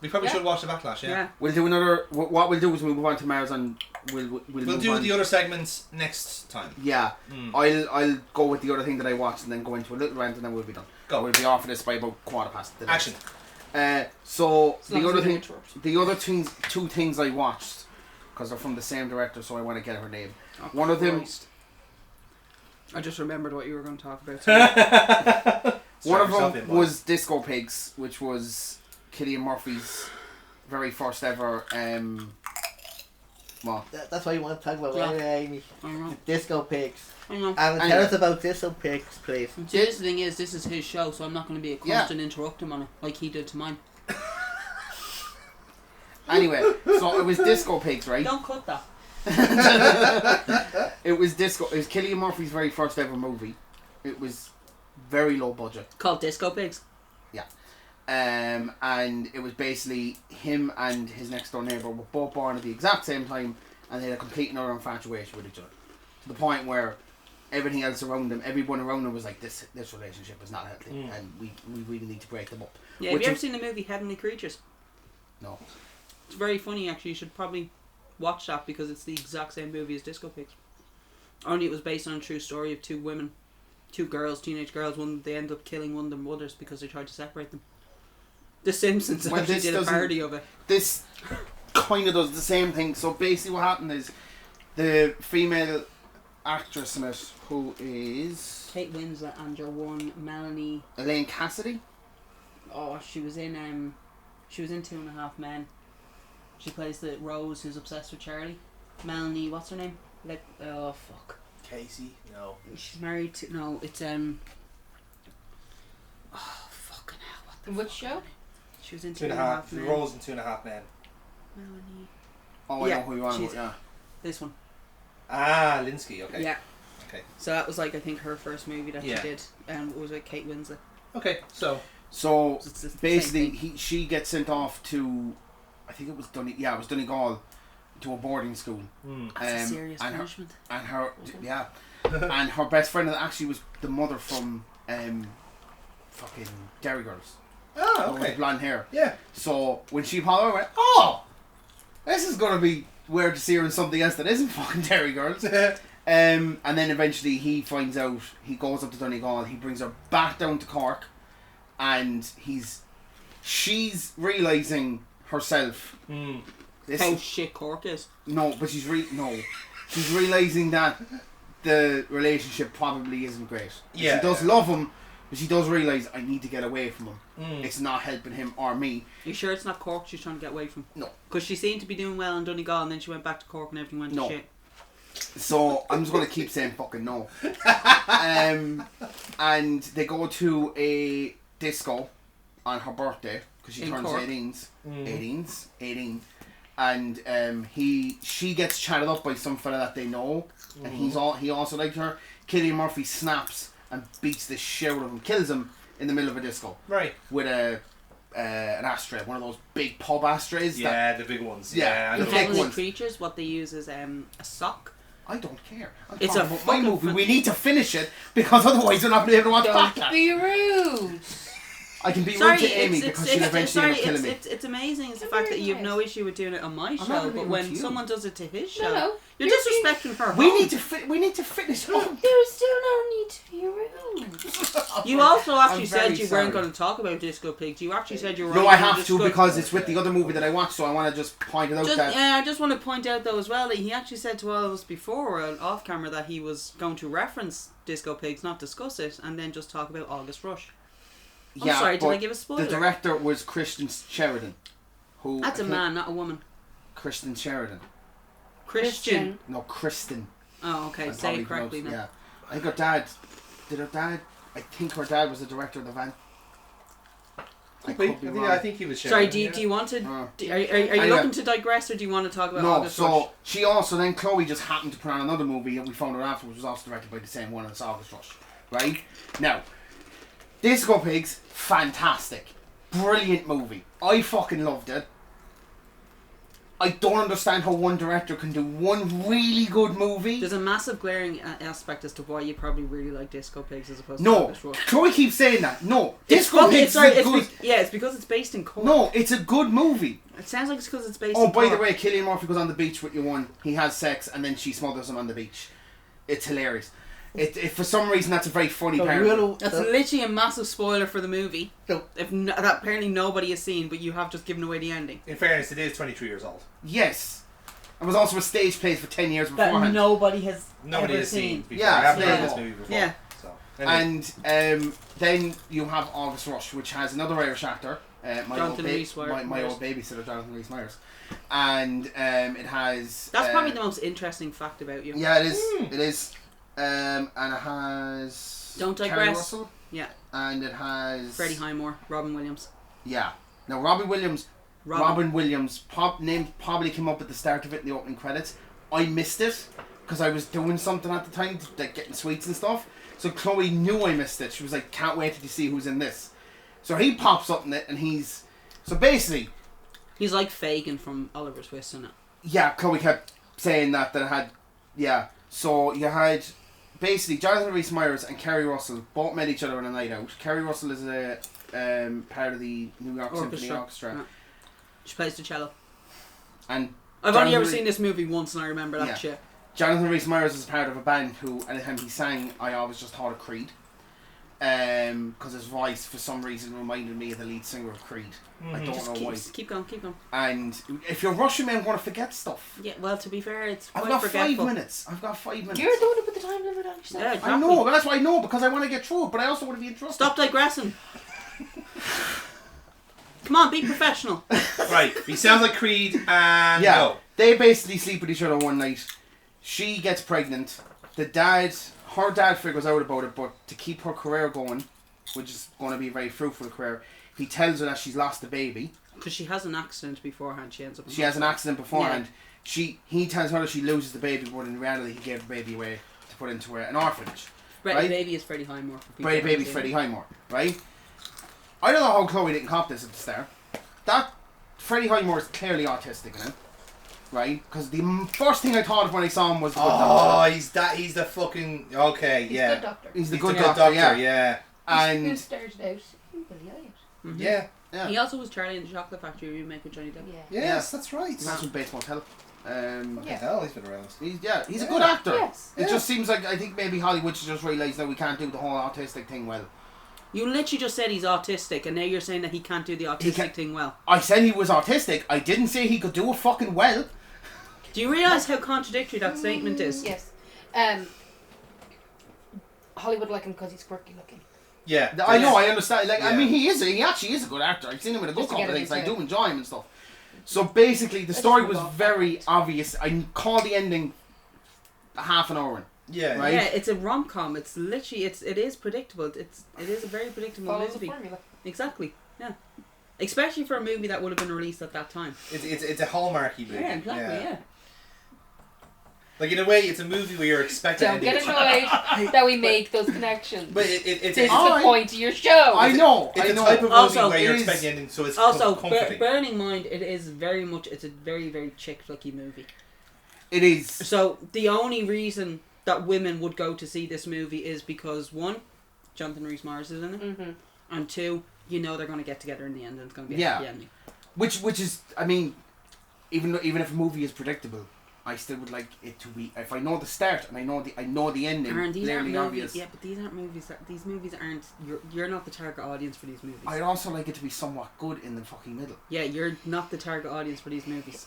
We probably Yeah. should watch the Backlash. Yeah. we'll do another. What we'll do is we'll move on to Mars and we'll We'll move do on. the other segments next time. Yeah, Mm. I'll go with the other thing that I watched and then go into a little rant and then we'll be done. Go. We'll be off of this by about 15:15. the Action. So As long the as other we don't thing, interrupt. the other two things I watched because they're from the same director, so I want to get her name. Oh, One of them, Christ. I just remembered what you were going to talk about. Sorry. one of yourself in, them boy. was Disco Pigs, which was Cillian Murphy's very first ever. Well, That's why you want to talk about Yeah. Amy. I know. Disco Pigs. I know. And tell us about Disco Pigs, please. The other thing is, this is his show, so I'm not going to be a Yeah. constant interrupt him on it, like he did to mine. anyway, so it was Disco Pigs, right? Don't cut that. It was Cillian Murphy's very first ever movie. It was very low budget. Called Disco Pigs. And it was basically him and his next door neighbour were both born at the exact same time and they had a complete and utter infatuation with each other. To the point where everything else around them, everyone around them was like, this relationship is not healthy and we really need to break them up. Yeah, have Which you ever is- seen the movie Heavenly Creatures? No. It's very funny, actually. You should probably watch that because it's the exact same movie as Disco Pigs. Only it was based on a true story of two women, two girls, teenage girls. They end up killing one of their mothers because they tried to separate them. The Simpsons actually did a parody of it. This kind of does the same thing. So basically what happened is the female actress in it, who is Kate Winslet and your one Melanie Elaine Cassidy. Oh, she was in 2.5 Men. She plays the Rose who's obsessed with Charlie. Melanie, what's her name? Oh fuck. Casey? No. She's married to it's Oh fucking hell! What the Which show? She was in 2.5 Men. Rose and 2.5 Men. Melanie. Oh, I know who you are. Yeah. This one. Ah, Linsky. Okay. Yeah. Okay. So that was like I think her first movie that Yeah. she did, and it was with Kate Winslet. Okay. So It's the same basically, thing. she gets sent off to, I think it was Donegal, to a boarding school. That's a serious and punishment. and her best friend actually was the mother from fucking Dairy Girls. Oh, With okay. the blonde hair. Yeah. So when she popped out, I went, oh, this is gonna be weird to see her in something else that isn't fucking Dairy Girls. And then eventually he finds out. He goes up to Donegal. He brings her back down to Cork, and she's realizing herself. How shit Cork is. No, but she's realizing that the relationship probably isn't great. Yeah, She does yeah. love him, but she does realize I need to get away from him. It's not helping him or me. You sure it's not Cork she's trying to get away from? No. Because she seemed to be doing well in Donegal and then she went back to Cork and everything went No. to shit. So I'm just gonna keep saying fucking no. And they go to a disco on her birthday because she In turns Cork. 18. And she gets chatted up by some fella that they know, and he also liked her. Cillian Murphy snaps and beats the shit out of him, kills him in the middle of a disco Right. with an ashtray, one of those big pub ashtrays. Yeah, the big ones. Yeah, I the know. big Heavenly ones. Creatures, what they use is a sock. I don't care. I'm It's talking a about my fucking movie. fa- We need to finish it because otherwise we're not going to be able to watch Don't back. be rude. I can be Sorry, rude to Amy because she'll eventually end up killing me. it's amazing is the I'm fact very that you have no nice. issue with doing it on my not show, gonna be but rude when to you. someone does it to his show, No, you're you're disrespecting her. We home. need to finish. Oh, There's still no need to be rude. You also actually I'm said very you sorry. weren't going to talk about Disco Pigs. You actually said you were. No, only I gonna have to discuss- because it's with the other movie that I watched, so I want to just point it out that. I just want to point out though as well that he actually said to all of us before off camera that he was going to reference Disco Pigs, not discuss it, and then just talk about August Rush. I'm sorry, did I give a spoiler? The director was Christian Sheridan. That's a man, not a woman. Christian Sheridan. Christian. No, Kristen. Oh, okay. I'm Say probably it correctly now. pronounced- Yeah. I think her dad. Did her dad? I think her dad was the director of the van. I could be wrong. I think he was Sorry, sharing, do you want to? Uh, Are you Anyway. looking to digress, or do you want to talk about No, August Rush? so she also then Chloe just happened to put on another movie and we found out afterwards was also directed by the same one as August Rush, right? Now, Disco Pigs, fantastic, brilliant movie. I fucking loved it. I don't understand how one director can do one really good movie. There's a massive glaring aspect as to why you probably really like Disco Pigs as opposed to No, August Rush. Chloe keeps saying that. No, It's Disco fucking- Pigs sorry, is good. it's because it's based in Cork. No, it's a good movie. It sounds like it's because it's based Oh, in by Cork. the way, Cillian Murphy goes on the beach with your one. He has sex and then she smothers him on the beach. It's hilarious. It for some reason that's a very funny The part. real, That's the, literally a massive spoiler for the movie. No. That apparently nobody has seen, but you have just given away the ending. In fairness, it is 23 years old. Yes. It was also a stage play for 10 years That beforehand. nobody has Nobody ever has seen before. Yeah, I haven't yeah. heard this movie before. Yeah. So, anyway. And then you have August Rush, which has another Irish actor, Jonathan Rhys-Myers. my old babysitter, Jonathan Rhys-Myers. And it has... That's probably the most interesting fact about you. Yeah, it is. It is. And it has... Don't Kerry digress. Russell. Yeah. And it has... Freddie Highmore, Robin Williams. Yeah. Now, Robin Williams name probably came up at the start of it in the opening credits. I missed it because I was doing something at the time, like getting sweets and stuff. So Chloe knew I missed it. She was like, "Can't wait to see who's in this." So he pops up in it, and he's so basically, He's like Fagin from Oliver Twist, isn't it? yeah. Chloe kept saying that it had, yeah. So you had basically Jonathan Rhys-Myers and Kerry Russell both met each other on a night out. Kerry Russell is a part of the New York Symphony Orchestra. Yeah. She plays the cello. And I've only ever seen this movie once, and I remember that shit. Jonathan Rhys-Meyers is part of a band who, anytime he sang, I always just thought of Creed. Because his voice, for some reason, reminded me of the lead singer of Creed. I don't know why. Keep going. And if you're Russian, men want to forget stuff. Yeah, well, to be fair, it's quite I've got forgetful. 5 minutes. You're the one who put the time limit on yourself. Yeah, exactly. I know, that's why I know, because I want to get through it, but I also want to be interested. Stop digressing. Come on, be professional. Right, he sounds like Creed and go. They basically sleep with each other one night. She gets pregnant. Her dad figures out about it, but to keep her career going, which is going to be a very fruitful career, he tells her that she's lost the baby. Because she has an accident beforehand, she ends up. She has an accident beforehand. Yeah. He tells her that she loses the baby, but in reality, he gave the baby away to put into an orphanage. Brady Baby is Freddie Highmore. For people. Brady Baby's Freddie Highmore, right? I don't know how Chloe didn't cop this at the start. That Freddie Highmore is clearly autistic now, right? Because the first thing I thought of when I saw him was the good doctor. He's the fucking okay, He's yeah. the good doctor. He's the good doctor, yeah. And who started out in Billy Elliot. Mm-hmm. Yeah. He also was Charlie in the Chocolate Factory remake with Johnny Depp. Yeah. Yes, that's right. that's with Bates Motel. Hell, he's been around. He's a good actor. Yes. It just seems like I think maybe Hollywood should just realise that we can't do the whole autistic thing well. You literally just said he's autistic, and now you're saying that he can't do the autistic thing well. I said he was autistic. I didn't say he could do it fucking well. Do you realise how contradictory that statement is? Yes. Hollywood like him because he's quirky looking. Yeah. I know, I understand. I mean, he actually is a good actor. I've seen him in a good couple of things. I do enjoy him and stuff. So basically, the story was very obvious. I called the ending half an hour in. Yeah. Right? Yeah, it's a rom-com. It's literally, it is predictable. It is a very predictable Follows movie. the formula. Exactly. Yeah. Especially for a movie that would have been released at that time. It's a Hallmarky movie. Yeah, exactly. Yeah. Like in a way, it's a movie where you're expecting. Don't get annoyed that we make those connections. But this is the point of your show. I know. It's a type of movie Also, where you're it is- expecting ending, so it's Also, comforting. bearing in mind, it's a very, very chick flicky movie. It is. So the only reason that women would go to see this movie is because one, Jonathan Rhys-Meyers is in it, Mm-hmm. and two, you know they're going to get together in the end, and it's going to be a Yeah. happy ending. Which is, I mean, even if a movie is predictable, I still would like it to be. If I know the start and I know the ending, Aaron, these aren't clearly movies. obvious. Yeah, but these aren't movies. These movies aren't. You're not the target audience for these movies. I'd also like it to be somewhat good in the fucking middle. Yeah, you're not the target audience for these movies.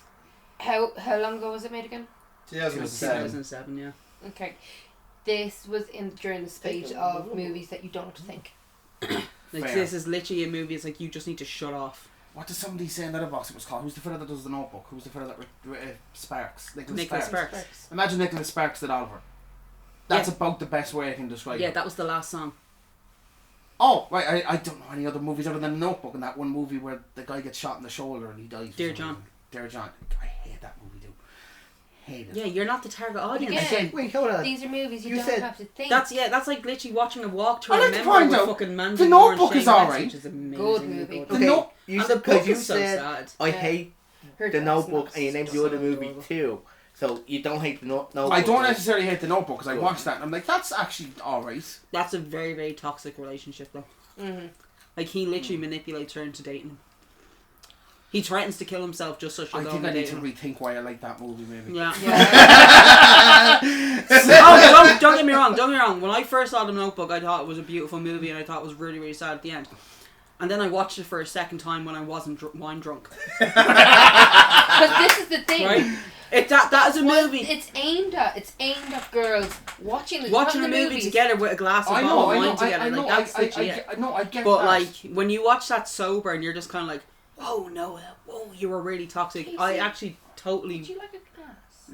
How long ago was it made again? 2007. 2007, yeah. Okay. This was during the spate of movies that you don't have to think. Like Fair. this is literally a movie. It's like you just need to shut off. What does somebody say in that box it was called? Who's the fella that does the Notebook? Who's the fella that Sparks? Nicholas Sparks. Imagine Nicholas Sparks did Oliver. That's about the best way I can describe Yeah, it. that was the last song. Oh, right. I don't know any other movies other than Notebook and that one movie where the guy gets shot in the shoulder and he dies. Dear John. Dear John. I hate that movie, dude. Hate it. Yeah, you're not the target audience. Again, Wait, hold on. these are movies you You don't said- have to think. That's like literally watching a walk to I like to remember point with out, fucking Mandy The Moore and Notebook Shane is West, alright. which is amazing. Good movie. Good. The Okay, no- you And the because book you is so said sad. I Yeah. hate Her the dad's Notebook nuts. and you named the other movie too. So you don't hate the Notebook. I don't necessarily hate the Notebook because I Good. watched that and I'm like, that's actually alright. That's a very, very toxic relationship, though. Mm-hmm. Like, he literally manipulates her into dating him. He threatens to kill himself just so she'll I go think on I a need date to with him. rethink why I like that movie, maybe. Yeah. Yeah. Oh, don't get me wrong. Don't get me wrong. When I first saw The Notebook, I thought it was a beautiful movie, and I thought it was really, really sad at the end. And then I watched it for a second time when I wasn't wine drunk. Because this is the thing. Right? That is a movie. It's aimed at girls watching the Watching a movie together with a glass of I bottle know, of I wine know, together, I know, like that's literally it. I get But that. like when you watch that sober and you're just kind of like, whoa, Noah, whoa, you were really toxic. Casey, I actually Would totally. you like a glass?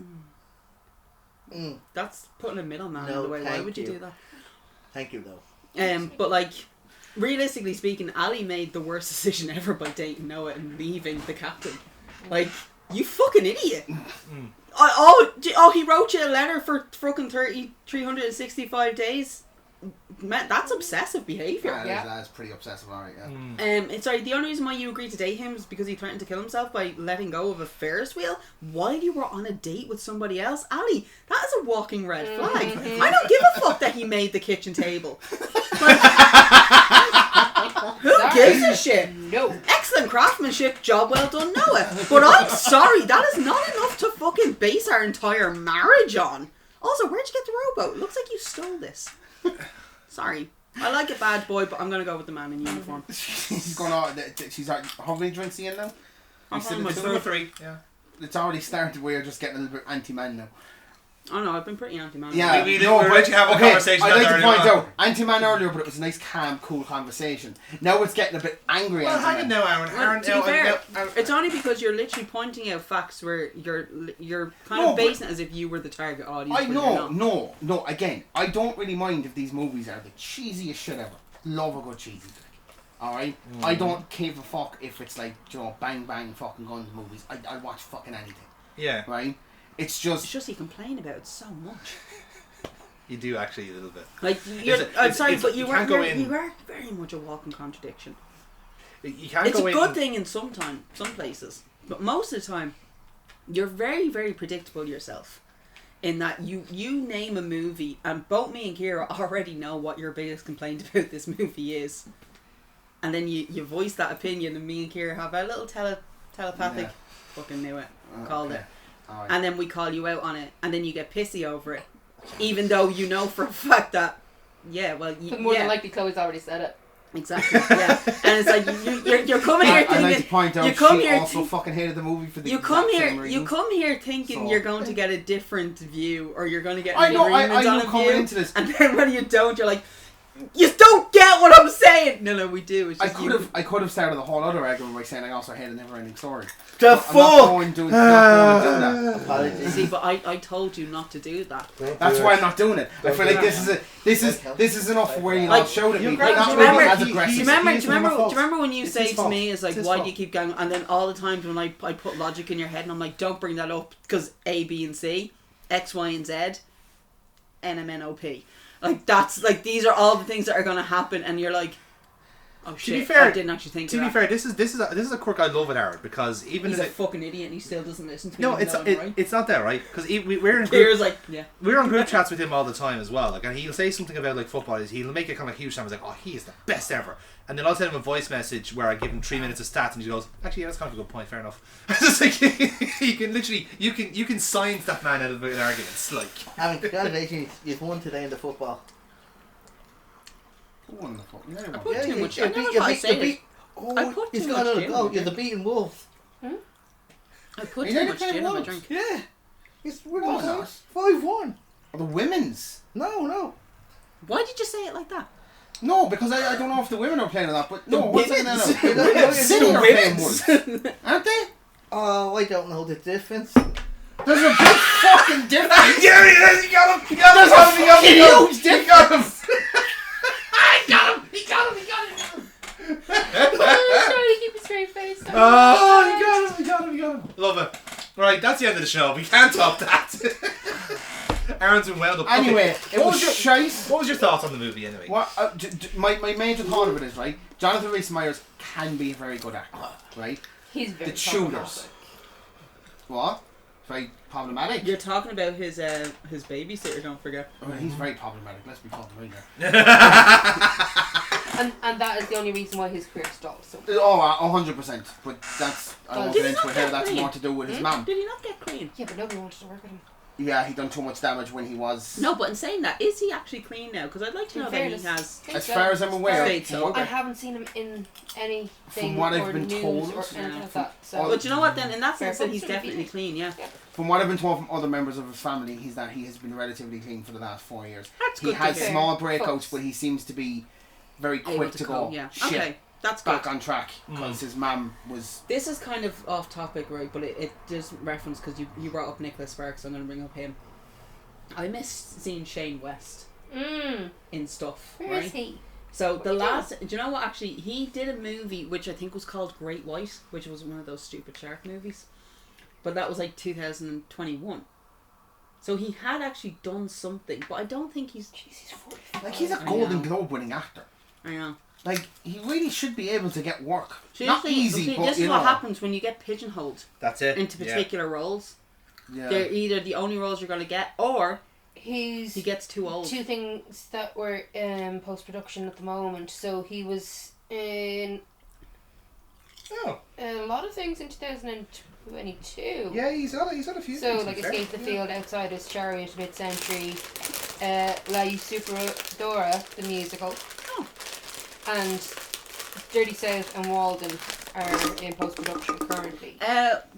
That's putting a middleman in No, the way. Why thank would you you. do that? Thank you though. But like, realistically speaking, Ali made the worst decision ever by dating Noah and leaving the captain. Like, you fucking idiot. He wrote you a letter for fucking 365 days. Man, that's obsessive behaviour. Yeah. That is pretty obsessive, alright, yeah. Sorry, the only reason why you agreed to date him is because he threatened to kill himself by letting go of a Ferris wheel while you were on a date with somebody else. Ali, that is a walking red flag. I don't give a fuck that he made the kitchen table. Like, Who gives a shit? No. Excellent craftsmanship, job well done, Noah. But I'm sorry, that is not enough to fucking base our entire marriage on. Also, where'd you get the rowboat? Looks like you stole this. Sorry. I like a bad boy, but I'm gonna go with the man in uniform. She's going on. She's like, how many drinks in now? I'm on my It's number 3. Yeah. It's already started where you're just getting a little bit anti-man now. Oh no, I've been pretty anti-man. Yeah, We're going to have a conversation. I'd like to earlier point on. out, anti-man earlier, but it was a nice, calm, cool conversation. Now it's getting a bit angry. Well, hang anti-man. on now, Aaron. Well, Aaron, to be fair, it's only because you're literally pointing out facts where you're kind of basing it as if you were the target audience. I when you're know, not. no. Again, I don't really mind if these movies are the cheesiest shit ever. Love a good cheesy flick. Alright? I don't give a fuck if it's like, bang bang fucking guns movies. I watch fucking anything. Yeah. Right? It's It's just... just you complain about it so much. You do actually a little bit. Like I'm sorry, but you are very much a walking contradiction. You can't It's go a in. good thing in some places, but most of the time, you're very, very predictable yourself. In that you name a movie, and both me and Kira already know what your biggest complaint about this movie is, and then you voice that opinion, and me and Kira have a little telepathic. Yeah. Fucking knew it. Called it. Alright. And then we call you out on it, and then you get pissy over it, even though you know for a fact that, yeah, well, More than likely, Chloe's already said it. Exactly, yeah. And it's like you're coming here I'd like to thinking point out you come she here also fucking hated the movie for the you exact same come reasons. here thinking So- you're going to get a different view, or you're going to get I an know, agreement I on know a coming view, into this. and then when you don't, you're like, you don't get what I'm saying. No, we do. It's I just could have started a whole other argument by saying I also hate a never-ending story. The But I'm not going to do that. Apologies. See, but I told you not to do that. That's why I'm not doing it. I feel like this is enough where you Like, not showed at me. you Not remember- really as do you aggressive. Do you remember? It's Do you remember? his Do fault. you remember when you It's say his to fault. me, "It's like, It's his why do fault. you keep going?" And then all the times when I put logic in your head, and I'm like, "Don't bring that up because A, B, and C, X, Y, and Z, NMNOP." Like that's like these are all the things that are going to happen, and you're like, "Oh shit!" be fair- I didn't actually think. To of be that. fair, this is a quirk I love with Aaron, because even He's if a fucking idiot, and he still doesn't listen to me. no, even though I'm right. it's not that, right? Because we're in Kira's like, yeah. we're on group chats with him all the time as well. Like, and he'll say something about like football. He'll make it kind of huge time. He's like, "Oh, he is the best ever." And then I'll send him a voice message where I give him 3 minutes of stats, and he goes, "Actually, yeah, that's kind of a good point. Fair enough." It's just like you can literally you can science that man out of an arguments. Like, I mean, congratulations, you've won today in the football. Who won the fuck? You know you I won. put too much. you I never beat- thought I you said beat- it. Oh, I put he's too got much another gin goal. in You're it. the beating Wolves. I put You too nearly much played gin in my Wolves. drink. Yeah. We're No, going not. 5-1. Oh, the women's. No. Why did you say it like that? No, because I don't know if the women are playing or not, but no, one second, no. You don't know City the are playing Wolves, aren't they? Oh, I don't know the difference. There's a big fucking difference. yeah, he got him. He got There's a huge difference. He got him. He got him. Oh, trying to keep a straight face. Oh, he got him. Love it. Right, that's the end of the show. We can't top that. Aaron's been wound up. Anyway, Okay, it what was your shite. What was your thoughts on the movie anyway? What, my major thought of it is, right, Jonathan Rhys-Meyers can be a very good actor, right? He's very The Tudors. What? Very problematic. You're talking about his babysitter. Don't forget. Oh, he's very problematic, let's be fucking real. And that is the only reason why his career stalled. So Oh, 100%. But that's, I won't Did get he into not it here, get that's clean? more to do with his mum. Did he not get clean? yeah, but nobody wanted to work with him. Yeah, he done too much damage when he was... No, but in saying that, is he actually clean now? Because I'd like to In know that he fairness, has. As far as I'm aware, Straight sober. I haven't seen him in anything From what I've or been news told, or anything like that. So But you know what? Then in that Fair sense, then point, he's shouldn't definitely be. clean. Yeah, from what I've been told from other members of his family, he's been relatively clean for the last 4 years. that's He good. has to hear. small Fair. breakouts, Folks. but he seems to be very Able quick to to cope, go. Yeah. Shit, Okay, that's good. back on track because his mum was... This is kind of off topic, right? But it does reference because you brought up Nicholas Sparks. So I'm going to bring up him. I miss seeing Shane West in stuff. Where right? is he? So What the he do? last, do you know what? Actually, he did a movie which I think was called Great White, which was one of those stupid shark movies. But that was like 2021. So he had actually done something, but I don't think he's. Jeez, he's 45. Like, he's a I Golden know. Globe winning actor. I know. Like, he really should be able to get work. So Not usually- easy, okay, but this you is know. what happens when you get pigeonholed That's it. into particular roles. Yeah. They're either the only roles you're going to get, or He's he gets too old. two things that were in post production at the moment. So he was in Oh. a lot of things in 2022. Yeah, he's had a few. So, things, like to be fair. Escape the Field, Outsiders, Chariot, Mid-Century, La Usurpadora, the musical, and Dirty South and Walden are in post-production currently.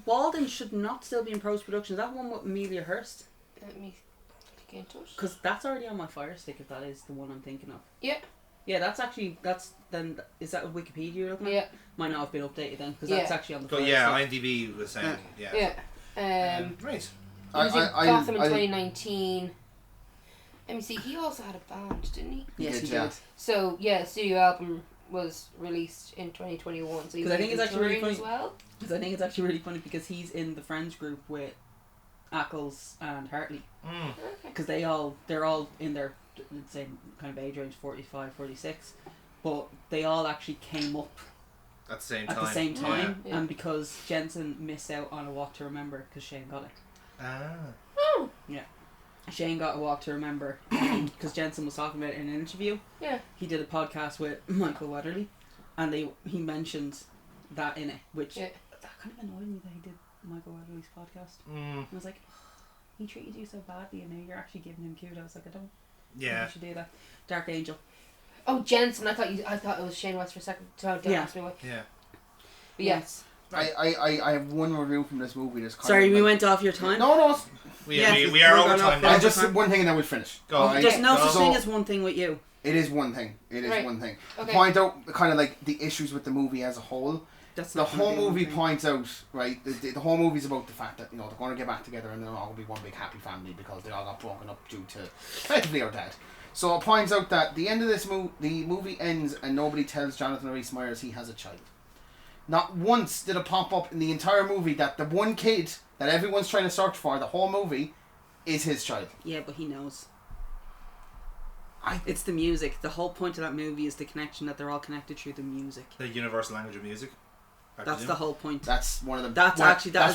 Walden should not still be in post-production. Is that one with Amelia Hurst? Let me get into it. Because that's already on my Fire Stick, if that is the one I'm thinking of. Yeah. Yeah, is that Wikipedia you're looking at? Yeah. Might not have been updated then, because Yeah. that's actually on the Fire But yeah, Stick. IMDb was saying, yeah. Yeah. Right. He was in Gotham in 2019. Let me see, he also had a band, didn't he? Yes, he Yeah. did. So, yeah, studio album was released in 2021. So he's 'Cause I think it's actually really touring funny. as well. Because I think it's actually really funny because he's in the Friends group with Ackles and Hartley. Mm. Okay. Because they're all in their same kind of age range, 45, 46. But they all actually came up At the same at time. the same time. Yeah. And because Jensen missed out on a Walk to Remember because Shane got it. Ah. Oh. Shane got a Walk to Remember because Jensen was talking about it in an interview. Yeah. He did a podcast with Michael Weatherly, and he mentioned that in it, which Yeah. that kind of annoyed me that he did Michael Weatherly's podcast. Mm. I was like, he treated you so badly, and now you're actually giving him kudos. I was like, I don't think Yeah. you should do that. Dark Angel. Oh, Jensen. I thought it was Shane West for a second. So don't Yeah. ask me why. Yeah. But yes. I have one review from this movie. That's kind Sorry, of we like, went off your time. No, no. We Yeah, are we're over going time off now. I the- just one thing and then we finish. Go. Alright? There's no such So- thing as one thing with you. It is one thing. It is Right. one thing. Okay. Point out kind of like the issues with the movie as a whole. That's The not gonna whole be one movie thing. points out, right? The whole movie's about the fact that they're going to get back together and they're all going to be one big happy family because they all got broken up due to effectively our dad. So it points out that the end of this the movie ends and nobody tells Jonathan Rhys Meyers he has a child. Not once did it pop up in the entire movie that the one kid that everyone's trying to search for the whole movie is his child. Yeah, but he knows. I- It's the music. The whole point of that movie is the connection that they're all connected through the music. The universal language of music. I That's presume. the whole point. That's one of the That's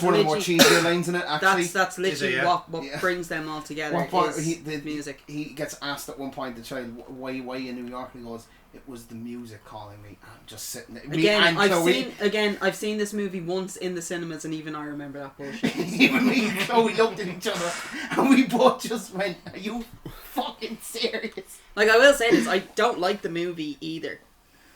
one of the more literally- cheesier lines in it. Actually, That's literally Is it, yeah? what Yeah. brings them all together. one point is music. he gets asked at one point, the child, why in New York? And he goes, it was the music calling me. I'm just sitting there. Me Again, and Chloe, I've seen this movie once in the cinemas, and even I remember that bullshit. even me and Chloe looked at each other and we both just went, are you fucking serious? Like, I will say this, I don't like the movie either,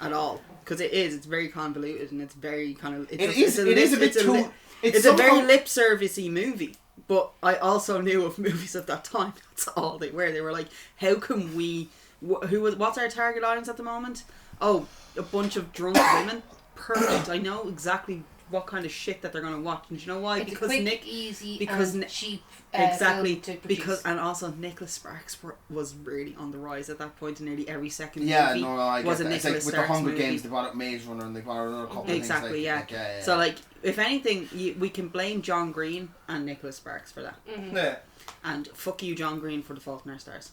at all, because it's very convoluted and it's very kind of. It is a bit too. It's a very lip servicey movie, but I also knew of movies at that time. That's all they were. They were like, how can we? What's our target audience at the moment? Oh, a bunch of drunk women. Perfect. I know exactly what kind of shit that they're gonna watch, and do you know why? It's Because quick, Nick, easy, because and Ni- cheap. exactly, film to produce. because and also Nicholas Sparks was really on the rise at that point. In nearly every second Yeah, movie no, I was get a that. It's like Nicholas with Sparks the Hunger movie. Games, they brought up Maze Runner and they brought out another couple Exactly, of things. yeah. So like, if anything, we can blame John Green and Nicholas Sparks for that, Mhm. Yeah. and fuck you, John Green, for the Fault in Our Stars.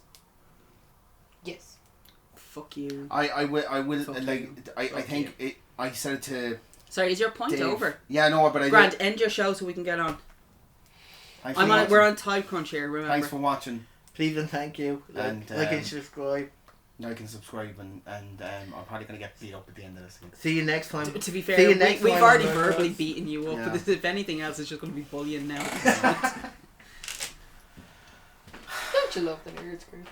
Yes. Fuck you. I will Fuck like you. I Fuck think it. I said it to Sorry, is your point Dave. over? Yeah, no, but I Grant, did. end your show so we can get on. Thanks for watching. We're on time crunch here. Remember. Thanks for watching. Please and thank you. And, Like and subscribe. Like and subscribe, and I'm probably gonna get beat up at the end of this. See you next time. To be See you fair, next we've time already on verbally Podcast. beaten you up. Yeah. But if anything else, it's just going to be bullying now. Don't you love the Nerds Group?